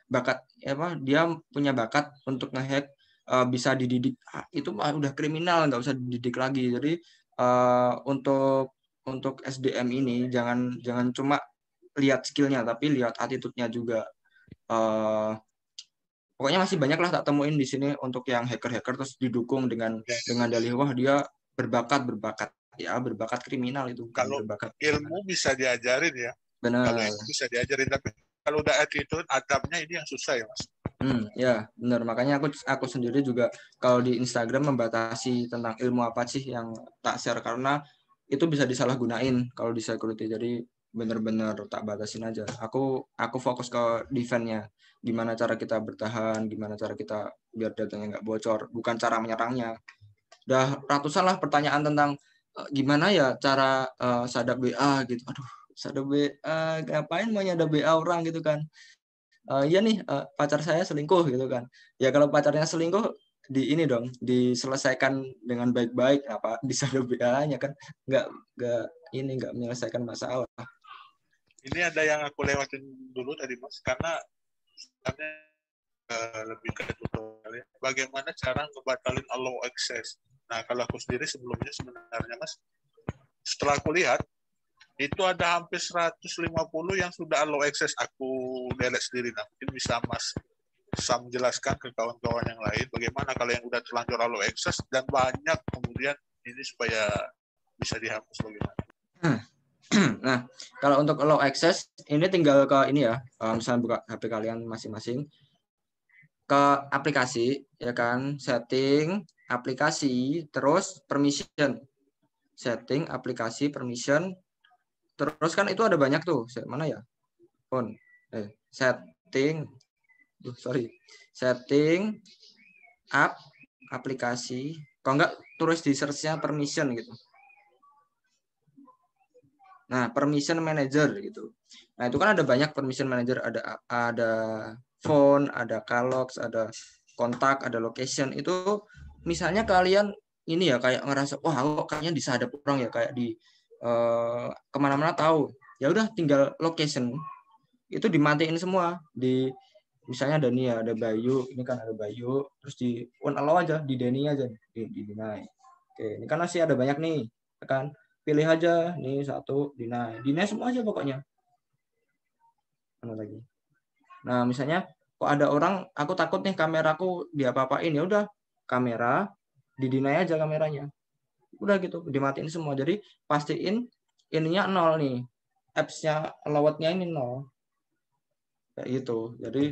bakat dia punya bakat untuk ngehack, bisa dididik, itu udah kriminal, nggak usah dididik lagi. Jadi untuk SDM ini jangan cuma lihat skillnya, tapi lihat attitude-nya juga. Pokoknya masih banyak lah tak temuin di sini untuk yang hacker-hacker terus didukung dengan dalih wah dia berbakat kriminal, itu bukan Kalau berbakat. ilmu bisa diajarin ya. Benar. Kalau ilmu bisa diajarin, tapi kalau udah attitude, adabnya ini yang susah ya Mas. Ya benar, makanya aku sendiri juga kalau di Instagram membatasi tentang ilmu apa sih yang tak share, karena itu bisa disalahgunain kalau di security. Jadi benar-benar tak batasin aja. Aku fokus ke defense-nya, gimana cara kita bertahan, gimana cara kita biar datanya nggak bocor, bukan cara menyerangnya. Udah ratusan lah pertanyaan tentang gimana ya cara sadap BA gitu. Aduh, sadap BA ngapain mau nyadap BA orang gitu kan. Iya nih, pacar saya selingkuh gitu kan. Ya kalau pacarnya selingkuh di ini dong, diselesaikan dengan baik-baik, apa disadap BA-nya kan nggak menyelesaikan masalah. Ini ada yang aku lewatin dulu tadi Mas, karena lebih ke tutorial ya. Bagaimana cara ngebatalin allow access. Nah, kalau aku sendiri sebelumnya sebenarnya Mas, setelah aku lihat, itu ada hampir 150 yang sudah allow access, aku delete sendiri. Nah, mungkin bisa Mas Sam menjelaskan ke kawan-kawan yang lain, bagaimana kalau yang udah terlanjur allow access dan banyak, kemudian ini supaya bisa dihapus bagaimana. Nah, kalau untuk allow access, ini tinggal ke ini ya, misalnya buka HP kalian masing-masing, ke aplikasi, ya kan, setting, aplikasi, terus permission. Setting, aplikasi, permission, terus kan itu ada banyak tuh, mana ya? Setting, setting, app, aplikasi, kalau enggak terus di search-nya permission gitu. Nah, permission manager gitu. Nah, itu kan ada banyak permission manager, ada phone, ada calogs, ada kontak, ada location. Itu misalnya kalian ini ya kayak ngerasa wah kok kayaknya disadap orang ya, kayak di kemana-mana tahu. Ya udah tinggal location itu dimatiin semua. Di misalnya ada nih ya, ada Bayu, ini kan ada Bayu, terus di unallow aja, di Denny aja, di deny. Oke, ini kan masih ada banyak nih, kan? Pilih aja nih satu, deny semua aja pokoknya. Mana lagi? Nah, misalnya kok ada orang, aku takut nih kameraku diapa-apain, ya udah kamera di-deny aja kameranya. Udah gitu, dimatiin semua. Jadi pastiin ininya 0 nih. Apps-nya allowed-nya ini 0. Kayak gitu. Jadi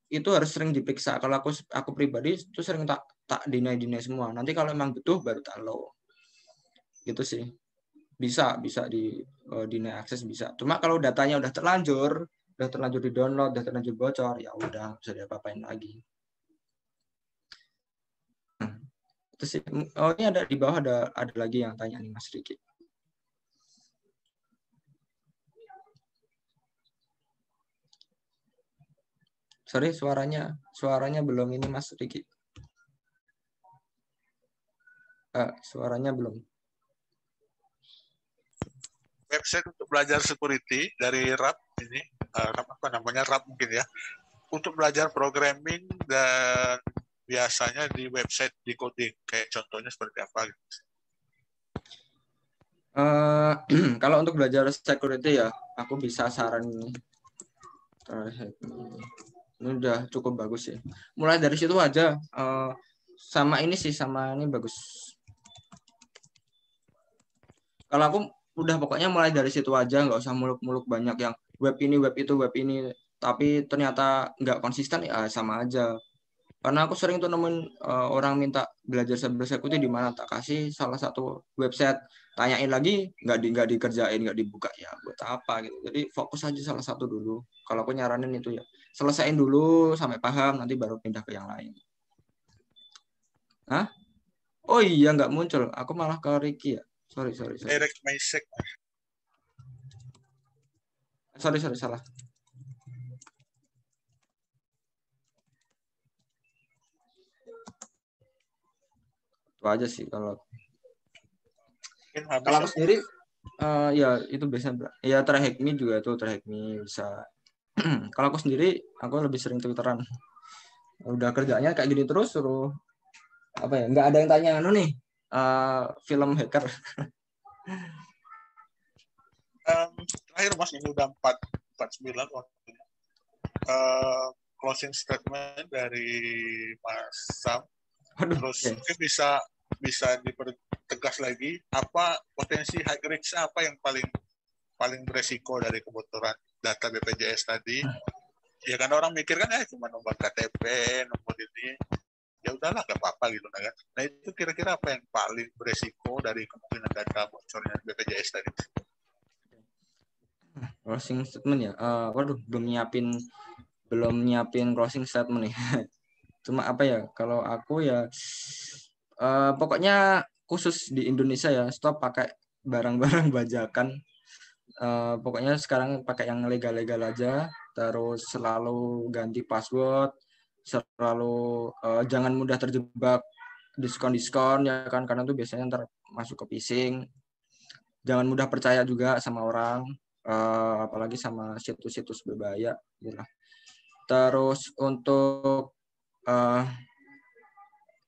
itu harus sering diperiksa. Kalau aku pribadi itu sering tak deny semua. Nanti kalau emang butuh baru tak allow. Gitu sih. Bisa di deny akses bisa. Cuma kalau datanya udah terlanjur di download, udah terlanjur bocor, ya udah bisa diapa-apain lagi. Itu sih. Oh, ini ada di bawah ada lagi yang tanya nih Mas Riki. Sorry, suaranya belum ini Mas Riki. Suaranya belum. Website untuk belajar security dari RAP ini, RAP apa namanya, RAP mungkin ya, untuk belajar programming dan biasanya di website di coding, kayak contohnya seperti apa gitu. Kalau untuk belajar security ya, aku bisa saran ini. Ini udah cukup bagus sih. Mulai dari situ aja. Sama ini sih, sama ini bagus. Kalau aku udah pokoknya mulai dari situ aja, nggak usah muluk-muluk banyak yang web ini, web itu, web ini. Tapi ternyata nggak konsisten ya sama aja. Karena aku sering tuh nemuin orang minta belajar cyber security di mana, tak kasih salah satu website, tanyain lagi nggak dikerjain, nggak dibuka, ya buat apa gitu. Jadi fokus aja salah satu dulu. Kalau aku nyaranin itu ya selesaiin dulu sampai paham, nanti baru pindah ke yang lain. Hah? Oh iya, nggak muncul. Aku malah ke Ricky ya. Sorry. Direct message. Sorry, salah. Itu aja sih kalau aku sendiri ya itu biasanya ya Trahack Me juga tuh, Trahack Me bisa. Kalau aku sendiri aku lebih sering Twitteran. Udah kerjanya kayak gini terus, suruh apa ya, nggak ada yang tanya anu nih film hacker. Terakhir Mas, ini udah 4:49 waktunya. Closing statement dari Mas Sam. Terus mungkin bisa dipertegas lagi, apa potensi high risk apa yang paling beresiko dari kebocoran data BPJS tadi. Ya kan orang mikir kan cuma nomor KTP, nomor ini, ya udahlah gak apa-apa gitu kan. Nah itu kira-kira apa yang paling beresiko dari kemungkinan data bocornya BPJS tadi? Closing statement ya. Waduh, belum nyiapin closing statement nih. Cuma apa ya, kalau aku ya pokoknya khusus di Indonesia ya, stop pakai barang-barang bajakan. Pokoknya sekarang pakai yang legal-legal aja, terus selalu ganti password, selalu jangan mudah terjebak diskon ya kan, karena itu biasanya ntar masuk ke phishing. Jangan mudah percaya juga sama orang, apalagi sama situs-situs berbahaya gitu lah. Terus untuk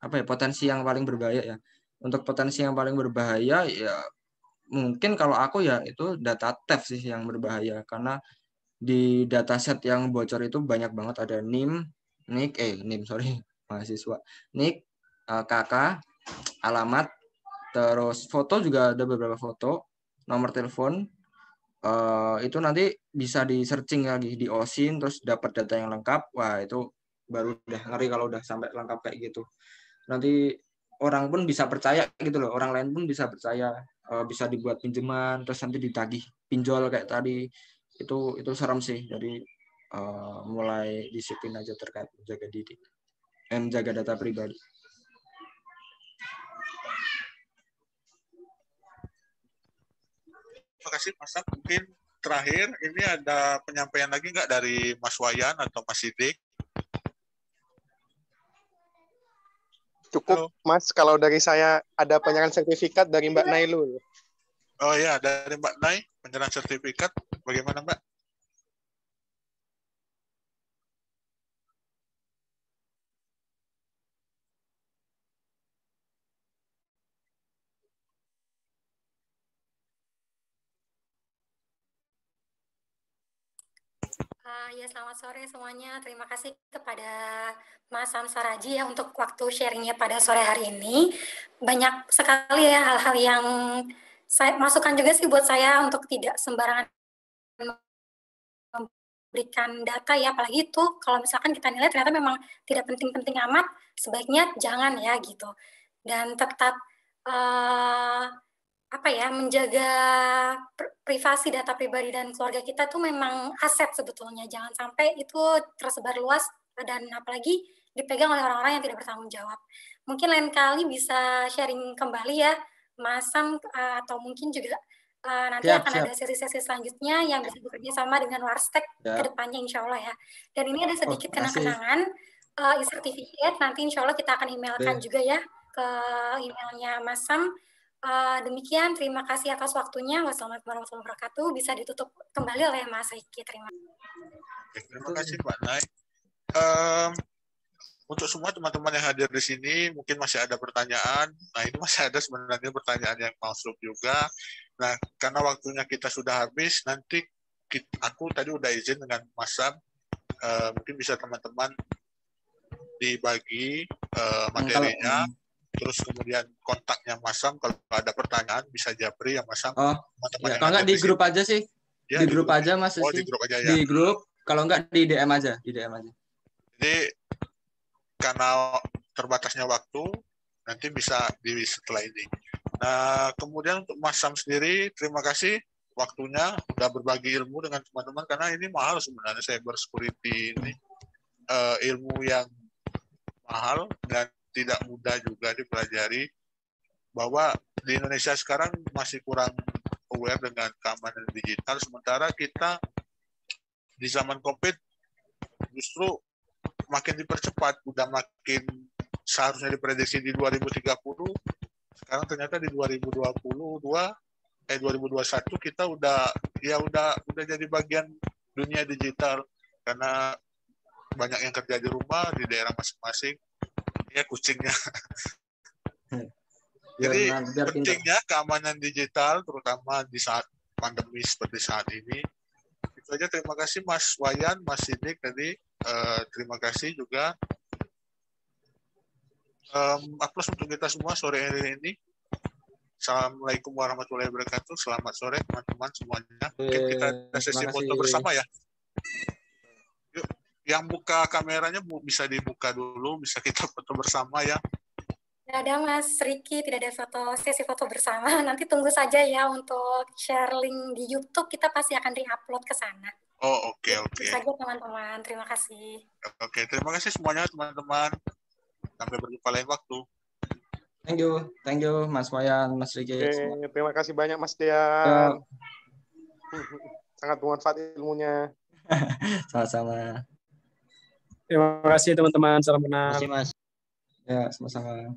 apa ya, potensi yang paling berbahaya ya. Untuk potensi yang paling berbahaya ya mungkin kalau aku ya itu data theft sih yang berbahaya, karena di dataset yang bocor itu banyak banget, ada NIM, mahasiswa, NIK, KK, alamat, terus foto juga ada beberapa foto, nomor telepon, itu nanti bisa di searching lagi di OSIN, terus dapat data yang lengkap. Wah itu baru udah ngeri kalau udah sampai lengkap kayak gitu. Nanti orang pun bisa percaya gitu loh, orang lain pun bisa percaya, bisa dibuat pinjaman, terus nanti ditagih pinjol kayak tadi. Itu serem sih. Jadi mulai disiplin aja terkait menjaga diri dan menjaga data pribadi. Terima kasih Mas Sam. Mungkin terakhir ini ada penyampaian lagi nggak dari Mas Wayan atau Mas Sidik? Cukup, Mas. Kalau dari saya ada penyerahan sertifikat dari Mbak Nailul. Oh ya, dari Mbak Nai, penyerahan sertifikat. Bagaimana Mbak? Ya, selamat sore semuanya. Terima kasih kepada Mas Samsaraji ya untuk waktu sharingnya pada sore hari ini. Banyak sekali ya hal-hal yang saya masukkan juga sih buat saya untuk tidak sembarangan memberikan data ya, apalagi itu kalau misalkan kita nilai ternyata memang tidak penting-penting amat, sebaiknya jangan ya gitu. Dan tetap menjaga privasi data pribadi dan keluarga kita tuh memang aset sebetulnya. Jangan sampai itu tersebar luas dan apalagi dipegang oleh orang-orang yang tidak bertanggung jawab. Mungkin lain kali bisa sharing kembali ya, Mas Sam, atau mungkin juga nanti Siap, akan siap. ada sesi-sesi selanjutnya yang bisa bekerja sama dengan Warstek Siap. ke depannya insya Allah ya. Dan ini ada sedikit makasih. kenang-kenangan e-certificate, nanti insya Allah kita akan emailkan juga ya ke emailnya Mas Sam. Demikian, terima kasih atas waktunya. Wassalamualaikum warahmatullahi wabarakatuh. Bisa ditutup kembali oleh Mas Riki. Terima kasih Mbak Nay. Untuk semua teman-teman yang hadir di sini, mungkin masih ada pertanyaan. Nah, ini masih ada sebenarnya pertanyaan yang masuk juga. Nah, karena waktunya kita sudah habis, nanti aku tadi udah izin dengan Mas Sam, mungkin bisa teman-teman dibagi materinya, terus kemudian kontaknya Mas Sam, kalau ada pertanyaan bisa japri ya Mas Sam. Ya, kalau nggak di grup aja sih, ya, di grup aja Mas. Di grup aja ya. Di grup, kalau nggak di DM aja, Jadi karena terbatasnya waktu, nanti bisa di setelah ini. Nah, kemudian untuk Mas Sam sendiri, terima kasih waktunya udah berbagi ilmu dengan teman-teman, karena ini mahal sebenarnya cyber security ini, ilmu yang mahal dan tidak mudah juga dipelajari, bahwa di Indonesia sekarang masih kurang aware dengan keamanan digital, sementara kita di zaman COVID justru makin dipercepat, udah makin seharusnya diprediksi di 2030, sekarang ternyata di 2021 kita udah jadi bagian dunia digital, karena banyak yang kerja di rumah di daerah masing-masing, ya kucingnya. Jadi pentingnya keamanan digital, terutama di saat pandemi seperti saat ini. Itu aja, terima kasih Mas Wayan, Mas Sidik tadi. Terima kasih juga. Aplaus untuk kita semua sore hari ini. Assalamualaikum warahmatullahi wabarakatuh. Selamat sore teman-teman semuanya. Mungkin kita ada sesi foto bersama ya. Yuk, yang buka kameranya bisa dibuka dulu, bisa kita foto bersama ya. Tidak ada Mas Riki, tidak ada sesi foto bersama. Nanti tunggu saja ya untuk share link di YouTube, kita pasti akan re-upload ke sana. Oh, oke. Itu saja teman-teman, terima kasih. Oke, terima kasih semuanya teman-teman. Sampai berjumpa lain waktu. Thank you Mas Wayan, Mas Riki. Terima kasih banyak Mas Dian. Sangat bermanfaat ilmunya. Sama-sama. Terima kasih teman-teman, salam kenal. Terima kasih Mas. Ya, sama-sama.